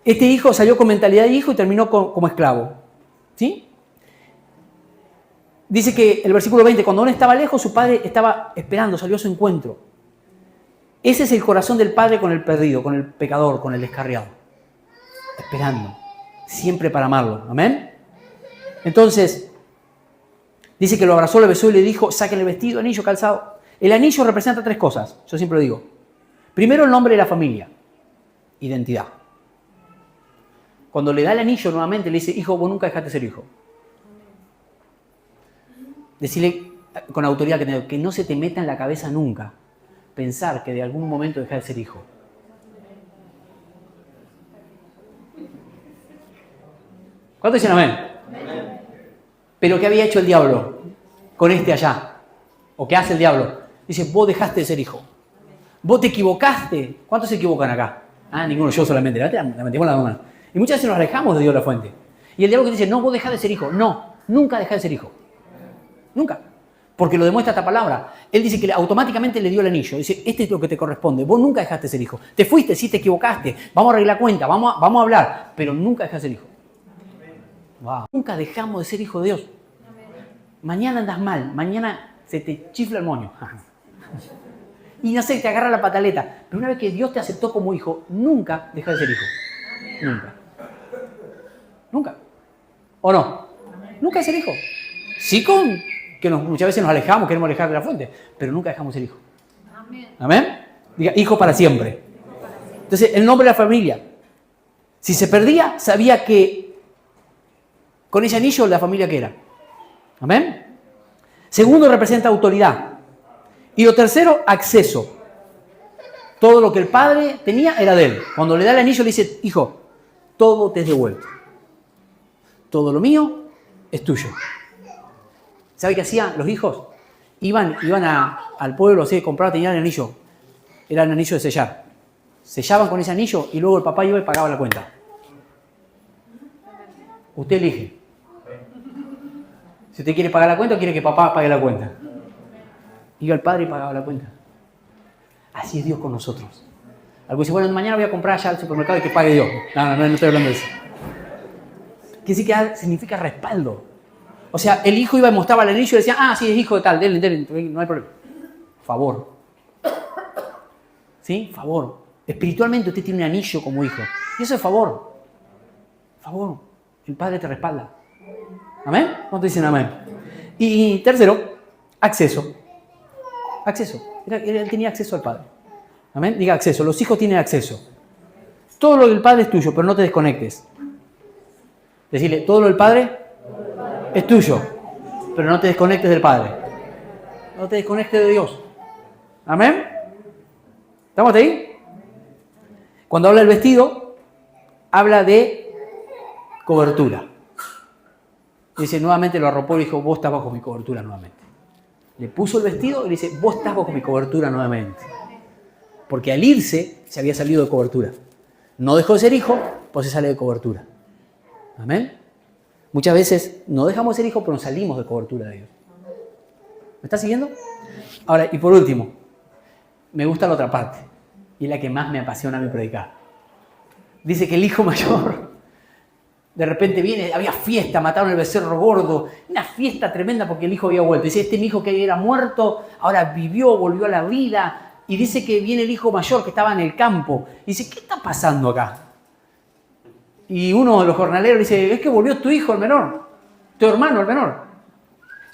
Este hijo salió con mentalidad de hijo y terminó como esclavo. ¿Sí? Dice que el versículo 20, cuando aún estaba lejos, su padre estaba esperando, salió a su encuentro. Ese es el corazón del padre con el perdido, con el pecador, con el descarriado. Esperando. Siempre para amarlo. ¿Amén? Entonces, dice que lo abrazó, lo besó y le dijo, saquen el vestido, anillo, calzado. El anillo representa tres cosas, yo siempre lo digo. Primero, el nombre de la familia. Identidad. Cuando le da el anillo nuevamente, le dice, hijo, vos nunca dejaste de ser hijo. Decirle con autoridad que no se te meta en la cabeza nunca pensar que de algún momento dejas de ser hijo. ¿Cuántos dicen amén? Amén? Pero ¿qué había hecho el diablo con este allá? ¿O qué hace el diablo? Dice, vos dejaste de ser hijo. Vos te equivocaste. ¿Cuántos se equivocan acá? Ah, ninguno, yo solamente. Levantemos la mano. Y muchas veces nos alejamos de Dios la fuente. Y el diablo que dice, no, vos dejás de ser hijo. No, nunca dejás de ser hijo. Nunca. Porque lo demuestra esta palabra. Él dice que automáticamente le dio el anillo. Dice, este es lo que te corresponde. Vos nunca dejaste de ser hijo. Te fuiste, sí te equivocaste. Vamos a arreglar cuenta, vamos a hablar. Pero nunca dejaste de ser hijo. Wow. Nunca dejamos de ser hijo de Dios. Mañana andas mal. Mañana se te chifla el moño. Y no sé, te agarra la pataleta. Pero una vez que Dios te aceptó como hijo, nunca dejas de ser hijo. Nunca. Nunca. ¿O no? Nunca de ser hijo. Sí con que muchas veces nos alejamos, queremos alejar de la fuente, pero nunca dejamos de ser hijo. Amén. Diga, hijo para siempre. Entonces, el nombre de la familia. Si se perdía, sabía que con ese anillo la familia que era. Amén. Segundo, representa autoridad. Y lo tercero, acceso. Todo lo que el padre tenía era de él. Cuando le da el anillo le dice, hijo, todo te es devuelto. Todo lo mío es tuyo. ¿Sabe qué hacían los hijos? Iban al pueblo, así, compraban, tenían el anillo. Era el anillo de sellar. Sellaban con ese anillo y luego el papá iba y pagaba la cuenta. Usted elige. Si usted quiere pagar la cuenta o quiere que papá pague la cuenta. Iba el padre y pagaba la cuenta. Así es Dios con nosotros. Algo dice, bueno, mañana voy a comprar allá al supermercado y que pague Dios. No estoy hablando de eso. Quiere decir que significa respaldo. O sea, el hijo iba y mostraba el anillo y decía, sí, es hijo de tal, dele, no hay problema. Favor. ¿Sí? Favor. Espiritualmente usted tiene un anillo como hijo. Y eso es favor. Favor. El padre te respalda. ¿Amén? ¿Cuántos dicen amén? Y tercero, acceso. Acceso. Él tenía acceso al padre. Amén. Diga acceso. Los hijos tienen acceso. Todo lo del padre es tuyo, pero no te desconectes. Decirle, todo lo del padre es tuyo, pero no te desconectes del padre. No te desconectes de Dios. Amén. ¿Estamos ahí? Cuando habla del vestido, habla de cobertura. Dice, nuevamente lo arropó y dijo, vos estás bajo mi cobertura nuevamente. Le puso el vestido y le dice, vos estás bajo mi cobertura nuevamente. Porque al irse, se había salido de cobertura. No dejó de ser hijo, pues se sale de cobertura. Amén. Muchas veces no dejamos de ser hijos, pero nos salimos de cobertura de Dios. ¿Me está siguiendo? Ahora, y por último, me gusta la otra parte, y es la que más me apasiona a mí predicar. Dice que el hijo mayor, de repente viene, había fiesta, mataron el becerro gordo, una fiesta tremenda porque el hijo había vuelto. Dice, mi hijo que era muerto, ahora vivió, volvió a la vida. Y dice que viene el hijo mayor que estaba en el campo. Y dice, ¿qué está pasando acá? Y uno de los jornaleros dice, es que volvió tu hijo, el menor, tu hermano, el menor.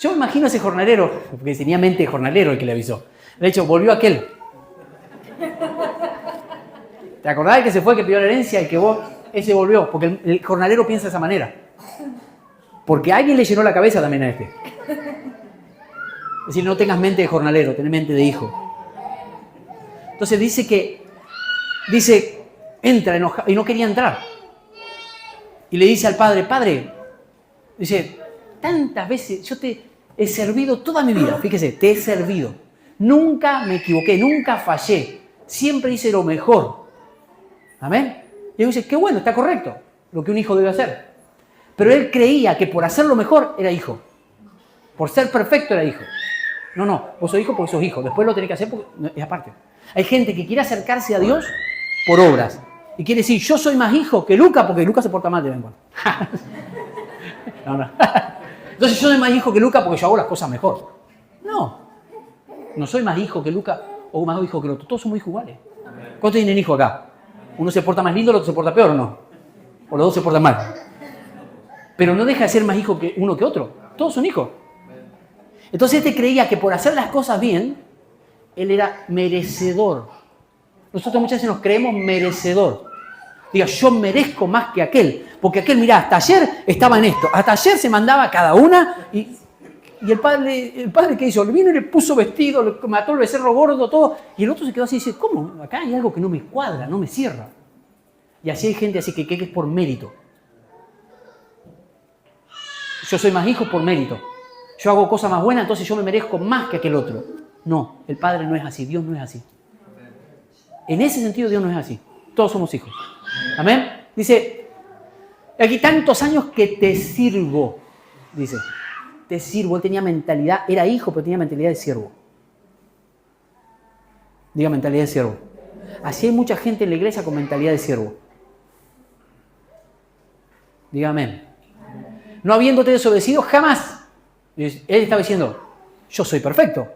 Yo me imagino a ese jornalero, porque tenía mente de jornalero el que le avisó. De hecho, volvió aquel. ¿Te acordás de que se fue, que pidió la herencia y que ese volvió? Porque el jornalero piensa de esa manera. Porque alguien le llenó la cabeza también a este. Es decir, no tengas mente de jornalero, tenés mente de hijo. Entonces dice, entra enojado, y no quería entrar. Y le dice al padre, dice, tantas veces yo te he servido toda mi vida, fíjese, te he servido. Nunca me equivoqué, nunca fallé, siempre hice lo mejor. Amén. Y él dice, qué bueno, está correcto, lo que un hijo debe hacer. Pero él creía que por hacerlo mejor era hijo. Por ser perfecto era hijo. No, vos sos hijo porque sos hijo, después lo tenés que hacer porque es aparte. Hay gente que quiere acercarse a Dios por obras. Y quiere decir, yo soy más hijo que Luca porque Luca se porta mal de vez en cuando. No. Entonces yo soy más hijo que Luca porque yo hago las cosas mejor. No soy más hijo que Luca o más hijo que el otro. Todos somos hijos iguales. ¿Cuántos tienen hijo acá? Uno se porta más lindo, el otro se porta peor, ¿o no? O los dos se portan mal. Pero no deja de ser más hijo que uno que otro. Todos son hijos. Entonces este creía que por hacer las cosas bien, él era merecedor. Nosotros muchas veces nos creemos merecedor. Diga, yo merezco más que aquel. Porque aquel, mirá, hasta ayer estaba en esto. Hasta ayer se mandaba cada una. Y el padre ¿qué hizo? Le vino y le puso vestido, le mató el becerro gordo, todo. Y el otro se quedó así y dice, ¿cómo? Acá hay algo que no me cuadra, no me cierra. Y así hay gente así que es por mérito. Yo soy más hijo por mérito. Yo hago cosas más buenas, entonces yo me merezco más que aquel otro. No, el Padre no es así, Dios no es así. En ese sentido Dios no es así. Todos somos hijos. Amén. Dice, aquí tantos años que te sirvo. Dice, de siervo, él tenía mentalidad, era hijo, pero tenía mentalidad de siervo. Diga mentalidad de siervo. Así hay mucha gente en la iglesia con mentalidad de siervo. Diga amén. No habiéndote desobedecido jamás. Él estaba diciendo, yo soy perfecto.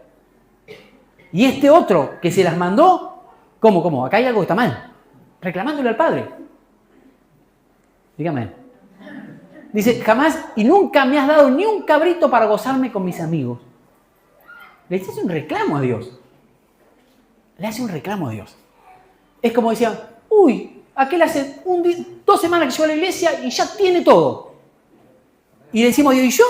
Y este otro que se las mandó, ¿cómo? Acá hay algo que está mal. Reclamándole al Padre. Dígame. Dice, jamás y nunca me has dado ni un cabrito para gozarme con mis amigos. Le hace un reclamo a Dios. Le hace un reclamo a Dios. Es como decía, uy, aquel hace 2 semanas que llegó a la iglesia y ya tiene todo. Y le decimos a Dios, ¿y yo?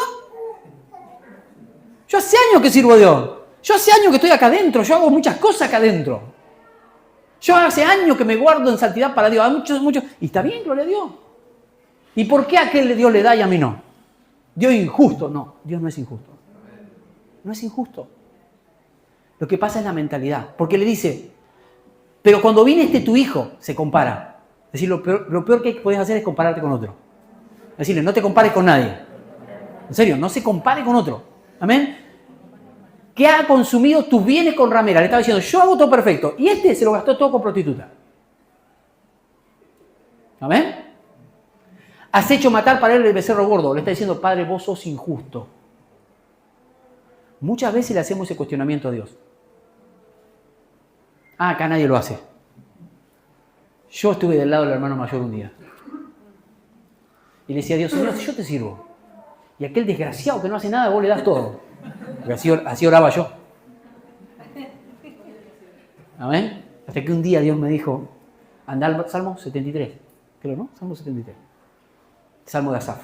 Yo hace años que sirvo a Dios. Yo hace años que estoy acá adentro. Yo hago muchas cosas acá adentro. Yo hace años que me guardo en santidad para Dios. Hay muchos. Y está bien, gloria a Dios. ¿Y por qué a aquel Dios le da y a mí no? Dios es injusto. No, Dios no es injusto. No es injusto. Lo que pasa es la mentalidad. Porque le dice, pero cuando viene tu hijo, se compara. Es decir, lo peor que puedes hacer es compararte con otro. Decirle, no te compares con nadie. En serio, no se compare con otro. Amén. Que ha consumido tus bienes con ramera. Le estaba diciendo, yo hago todo perfecto. Y se lo gastó todo con prostituta. Amén. Has hecho matar para él el becerro gordo. Le está diciendo, Padre, vos sos injusto. Muchas veces le hacemos ese cuestionamiento a Dios. Acá nadie lo hace. Yo estuve del lado del hermano mayor un día. Y le decía a Dios, Señor, si yo te sirvo. Y aquel desgraciado que no hace nada, vos le das todo. Porque así oraba yo. Amén. Hasta que un día Dios me dijo, anda al Salmo 73. Creo, ¿no? Salmo 73. Salmo de Asaf.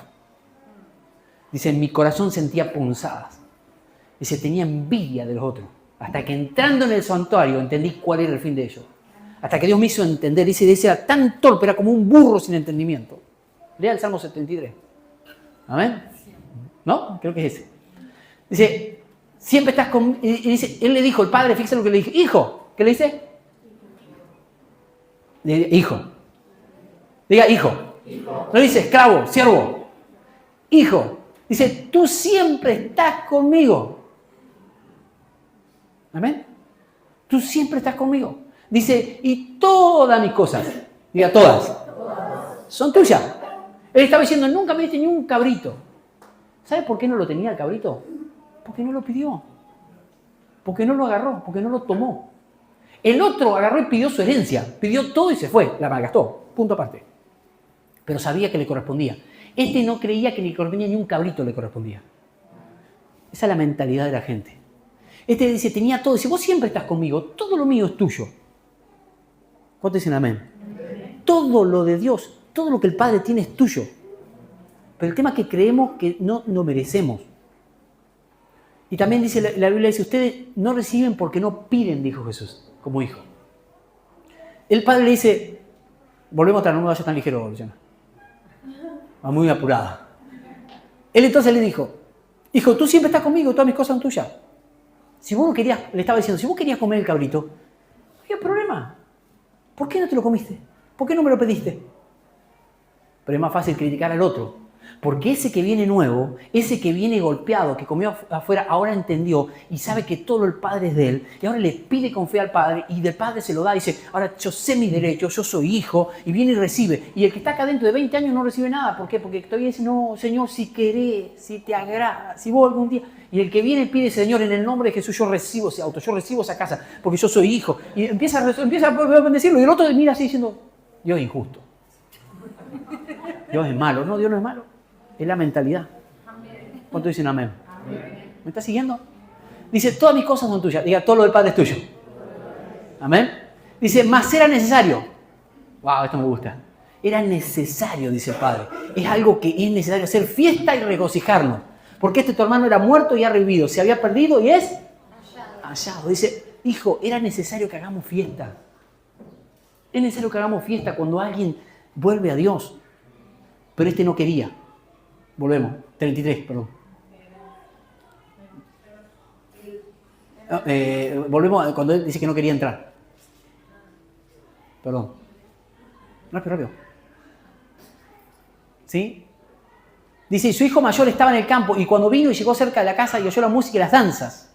Dice, mi corazón sentía punzadas. Dice, tenía envidia de los otros. Hasta que entrando en el santuario entendí cuál era el fin de ellos. Hasta que Dios me hizo entender. Dice, era tan torpe, era como un burro sin entendimiento. Lea el Salmo 73. Amén. ¿No? Creo que es ese. Dice, siempre estás con... Y dice, él le dijo, el padre, fíjate lo que le dijo. Hijo. ¿Qué le dice? Hijo. Diga hijo. No dice esclavo, siervo. Hijo. Dice, tú siempre estás conmigo. Amén. Tú siempre estás conmigo. Dice, y todas mis cosas, diga todas, son tuyas. Él estaba diciendo, nunca me diste ni un cabrito. ¿Sabe por qué no lo tenía el cabrito? Porque no lo pidió. Porque no lo agarró, porque no lo tomó. El otro agarró y pidió su herencia. Pidió todo y se fue. La malgastó. Punto aparte. Pero sabía que le correspondía. Este no creía que le correspondía ni un cabrito le correspondía. Esa es la mentalidad de la gente. Este dice, tenía todo. Dice, vos siempre estás conmigo. Todo lo mío es tuyo. ¿Cuántos dicen amén? Todo lo de Dios, todo lo que el Padre tiene es tuyo. Pero el tema es que creemos que no lo merecemos. Y también dice, la Biblia dice, ustedes no reciben porque no piden, dijo Jesús, como hijo. El Padre le dice, volvemos atrás, no me vayas tan ligero, Luciana. Va muy apurada. Él entonces le dijo, hijo, tú siempre estás conmigo, todas mis cosas son tuyas. Si vos no querías, le estaba diciendo, si vos querías comer el cabrito, no había problema. ¿Por qué no te lo comiste? ¿Por qué no me lo pediste? Pero es más fácil criticar al otro. Porque ese que viene nuevo, ese que viene golpeado, que comió afuera, ahora entendió y sabe que todo el Padre es de él. Y ahora le pide con fe al Padre y del Padre se lo da. Y dice, ahora yo sé mis derechos, yo soy hijo. Y viene y recibe. Y el que está acá dentro de 20 años no recibe nada. ¿Por qué? Porque todavía dice, no, Señor, si querés, si te agrada, si vos algún día... Y el que viene y pide, Señor, en el nombre de Jesús, yo recibo ese auto, yo recibo esa casa, porque yo soy hijo. Y empieza a bendecirlo. Y el otro mira así diciendo, Dios es injusto. Dios es malo. No, Dios no es malo. Es la mentalidad. ¿Cuánto dicen amén? ¿Me está siguiendo? Dice, todas mis cosas son tuyas. Diga, todo lo del Padre es tuyo. Amén. Dice, mas era necesario. Wow, esto me gusta. Era necesario, dice el Padre. Es algo que es necesario hacer fiesta y regocijarnos. Porque tu hermano era muerto y ha revivido. Se había perdido y es hallado. Dice, hijo, era necesario que hagamos fiesta. Es necesario que hagamos fiesta cuando alguien vuelve a Dios. Pero este no quería. Volvemos. 33, perdón. Volvemos cuando él dice que no quería entrar. Perdón. Rápido. ¿Sí? Dice, y su hijo mayor estaba en el campo y cuando vino y llegó cerca de la casa y oyó la música y las danzas,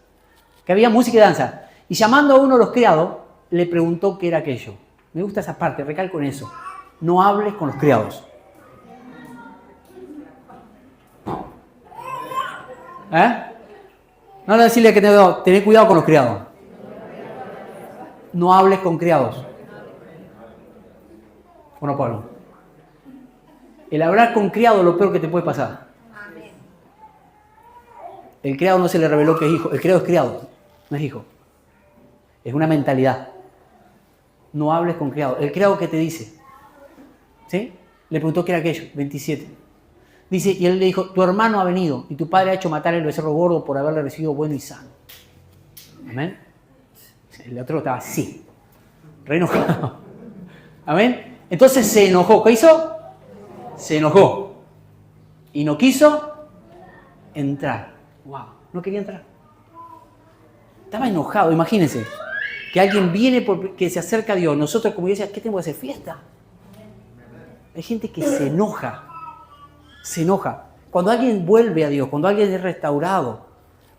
que había música y danza, y llamando a uno de los criados, le preguntó qué era aquello. Me gusta esa parte, recalco en eso. No hables con los criados. No le decirle que tener cuidado con los criados. No hables con criados. Bueno, Pablo. El hablar con criado es lo peor que te puede pasar. El criado no se le reveló que es hijo. El criado es criado, no es hijo. Es una mentalidad. No hables con criado. ¿El criado qué te dice? ¿Sí? Le preguntó qué era aquello, 27. Dice, y él le dijo, tu hermano ha venido y tu padre ha hecho matar el becerro gordo por haberle recibido bueno y sano. Amén. El otro estaba así, re enojado. Amén. Entonces se enojó. ¿Qué hizo? Se enojó. Y no quiso entrar. Wow, no quería entrar. Estaba enojado, imagínense. Que alguien viene que se acerca a Dios. Nosotros como iglesia, ¿qué tenemos que hacer? Fiesta. Hay gente que se enoja. Se enoja. Cuando alguien vuelve a Dios, cuando alguien es restaurado,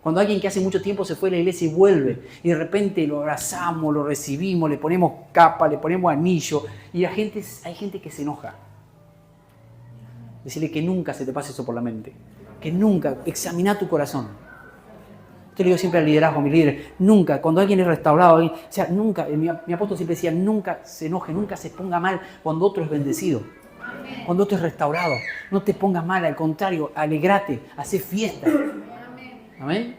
cuando alguien que hace mucho tiempo se fue a la iglesia y vuelve, y de repente lo abrazamos, lo recibimos, le ponemos capa, le ponemos anillo, y hay gente que se enoja. Decirle que nunca se te pase eso por la mente. Que nunca, examina tu corazón. Esto le digo siempre al liderazgo, a mis líderes, nunca, cuando alguien es restaurado, o sea, nunca, mi apóstol siempre decía, nunca se enoje, nunca se ponga mal cuando otro es bendecido. Cuando otro es restaurado, no te pongas mal, al contrario, alegrate, hacé fiesta. Amén.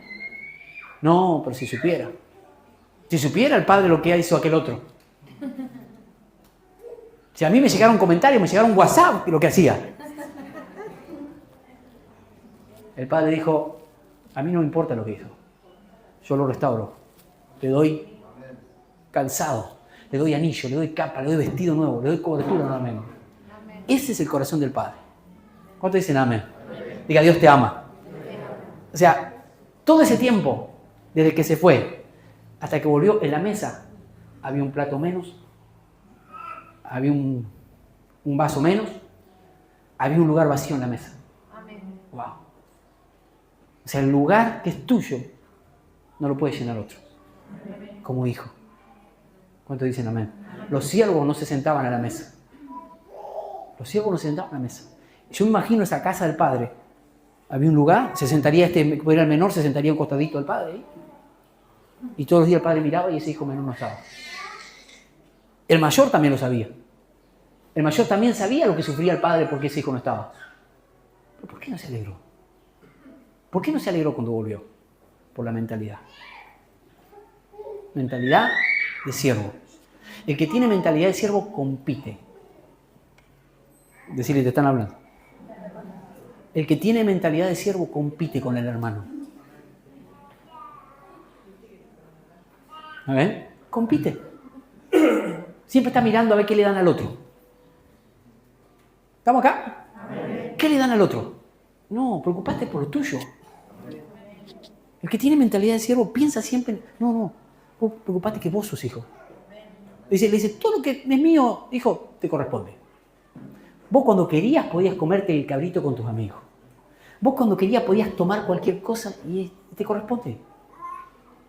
No, pero si supiera el padre lo que hizo aquel otro. Si a mí me llegaron comentarios, me llegaron WhatsApp lo que hacía. El padre dijo, a mí no me importa lo que hizo. Yo lo restauro. Le doy calzado, le doy anillo, le doy capa, le doy vestido nuevo, le doy cobertura nuevamente. Ese es el corazón del Padre. ¿Cuánto dicen amén? Diga, Dios te ama. O sea, todo ese tiempo, desde que se fue hasta que volvió, en la mesa había un plato menos, había un vaso menos, había un lugar vacío en la mesa. Wow. O sea, el lugar que es tuyo no lo puede llenar otro. Como hijo. ¿Cuánto dicen amén? Los siervos no se sentaban a la mesa. Los siervos no se sentaban a la mesa. Yo me imagino esa casa del padre. Había un lugar, se sentaría era el menor, se sentaría un costadito del padre ahí. Y todos los días el padre miraba y ese hijo menor no estaba. El mayor también lo sabía. El mayor también sabía lo que sufría el padre porque ese hijo no estaba. ¿Pero por qué no se alegró? ¿Por qué no se alegró cuando volvió? Por la mentalidad. Mentalidad de siervo. El que tiene mentalidad de siervo compite. Decirle, te están hablando. El que tiene mentalidad de siervo compite con el hermano. ¿A ver? Compite. Siempre está mirando a ver qué le dan al otro. ¿Estamos acá? ¿Qué le dan al otro? No, preocupate por lo tuyo. El que tiene mentalidad de siervo piensa siempre, no, vos preocupate que vos sos hijo. Le dice, todo lo que es mío, hijo, te corresponde. Vos cuando querías podías comerte el cabrito con tus amigos. Vos cuando querías podías tomar cualquier cosa y te corresponde.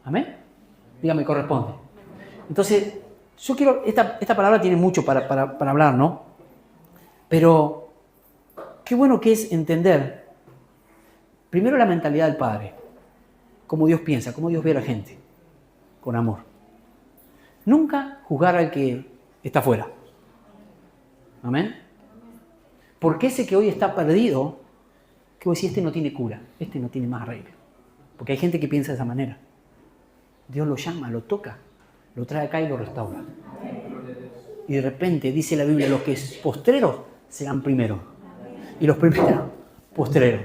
¿Amén? Dígame, corresponde. Entonces, yo quiero, esta palabra tiene mucho para hablar, ¿no? Pero qué bueno que es entender, primero la mentalidad del Padre, cómo Dios piensa, cómo Dios ve a la gente, con amor. Nunca juzgar al que está afuera. ¿Amén? Porque ese que hoy está perdido, que vos decís, este no tiene cura, este no tiene más arreglo. Porque hay gente que piensa de esa manera. Dios lo llama, lo toca, lo trae acá y lo restaura. Y de repente dice la Biblia, los que es postreros serán primeros. Y los primeros, postreros.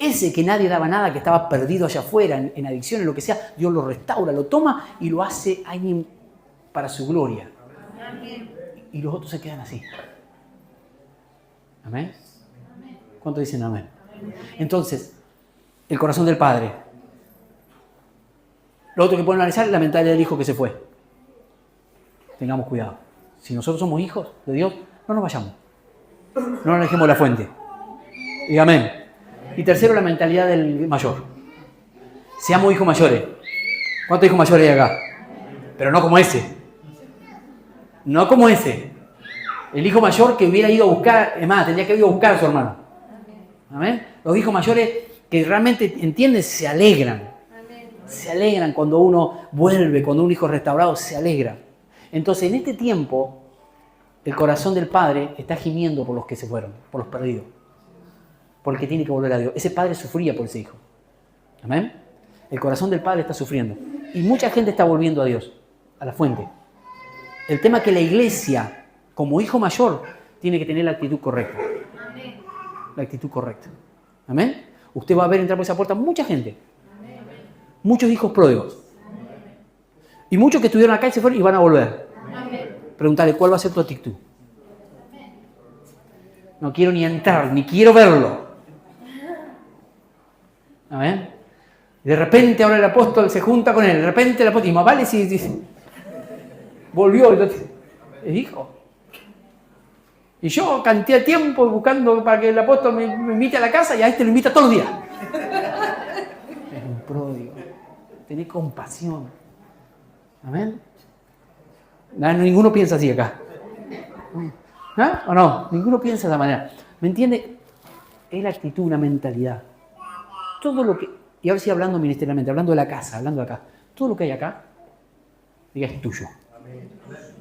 Ese que nadie daba nada, que estaba perdido allá afuera, en adicción, en lo que sea, Dios lo restaura, lo toma y lo hace alguien para su gloria. Y los otros se quedan así. ¿Amén? ¿Cuántos dicen amén? Entonces, el corazón del Padre. Lo otro que pueden analizar es la mentalidad del hijo que se fue. Tengamos cuidado. Si nosotros somos hijos de Dios, no nos vayamos. No nos alejemos de la fuente. Y amén. Y tercero, la mentalidad del mayor. Seamos hijos mayores. ¿Cuántos hijos mayores hay acá? Pero no como ese. No como ese. El hijo mayor que hubiera ido a buscar, es más, tendría que ir a buscar a su hermano. Amén. Los hijos mayores que realmente entienden se alegran. Se alegran cuando uno vuelve, cuando un hijo es restaurado, se alegra. Entonces, en este tiempo, el corazón del padre está gimiendo por los que se fueron, por los perdidos. Por el que tiene que volver a Dios. Ese padre sufría por ese hijo. Amén. El corazón del padre está sufriendo. Y mucha gente está volviendo a Dios, a la fuente. El tema es que la iglesia, como hijo mayor, tiene que tener la actitud correcta. Amén. La actitud correcta. Amén. Usted va a ver entrar por esa puerta mucha gente. Amén. Muchos hijos pródigos. Amén. Y muchos que estuvieron acá y se fueron y van a volver. Amén. Preguntarle, ¿cuál va a ser tu actitud? Amén. No quiero ni entrar, ni quiero verlo. Amén. De repente ahora el apóstol se junta con él. De repente el apóstol dice, vale, si volvió. Entonces, hijo. Y yo cantidad de tiempo buscando para que el apóstol me invite a la casa y a este lo invita todos los días. Es un pródigo. Tenés compasión. Amén. No, ninguno piensa así acá. ¿Ah? ¿O no? Ninguno piensa de esa manera. ¿Me entiende? Es la actitud, una mentalidad. Todo lo que... Y ahora sí hablando ministerialmente, hablando de la casa, hablando de acá. Todo lo que hay acá, diga, es tuyo.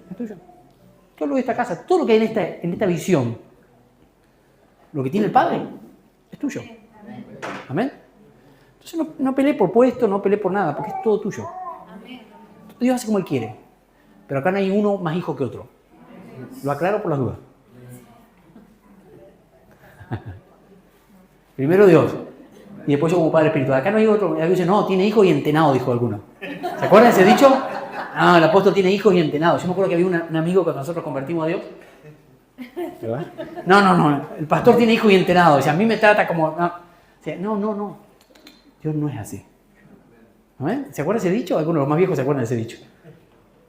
Es tuyo. Todo lo que hay en esta casa, todo lo que hay en esta visión, lo que tiene el Padre, es tuyo. Amén. Entonces no peleé por puesto, no peleé por nada, porque es todo tuyo. Dios hace como Él quiere. Pero acá no hay uno más hijo que otro. Lo aclaro por las dudas. Primero Dios. Y después yo como padre espiritual. Acá no hay otro. Dice, no, tiene hijos y entenado, dijo alguno. ¿Se acuerdan de ese dicho? Ah, el apóstol tiene hijos y entenados. Yo me acuerdo que había un amigo que nosotros convertimos a Dios. No. El pastor tiene hijos y entenados. O sea, a mí me trata como... No. O sea, no. Dios no es así. ¿No? ¿Se acuerdan de ese dicho? Algunos de los más viejos se acuerdan de ese dicho.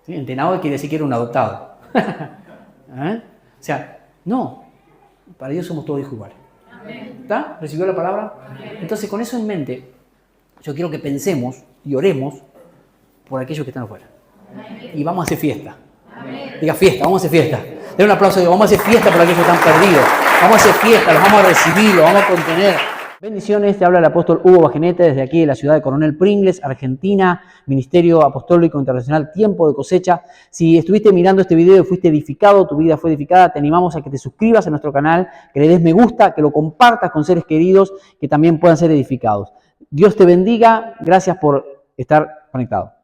¿Sí? Entenado quiere decir que era un adoptado. O sea, no. Para Dios somos todos hijos iguales. ¿Está? ¿Recibió la palabra? Entonces, con eso en mente, yo quiero que pensemos y oremos por aquellos que están afuera. Y vamos a hacer fiesta. Diga fiesta, vamos a hacer fiesta. Den un aplauso, vamos a hacer fiesta por aquellos que están perdidos. Vamos a hacer fiesta, los vamos a recibir, los vamos a contener. Bendiciones, te habla el apóstol Hugo Bajenete desde aquí de la ciudad de Coronel Pringles, Argentina, Ministerio Apostólico Internacional Tiempo de Cosecha. Si estuviste mirando este video y fuiste edificado, tu vida fue edificada, te animamos a que te suscribas a nuestro canal, que le des me gusta, que lo compartas con seres queridos que también puedan ser edificados. Dios te bendiga, gracias por estar conectado.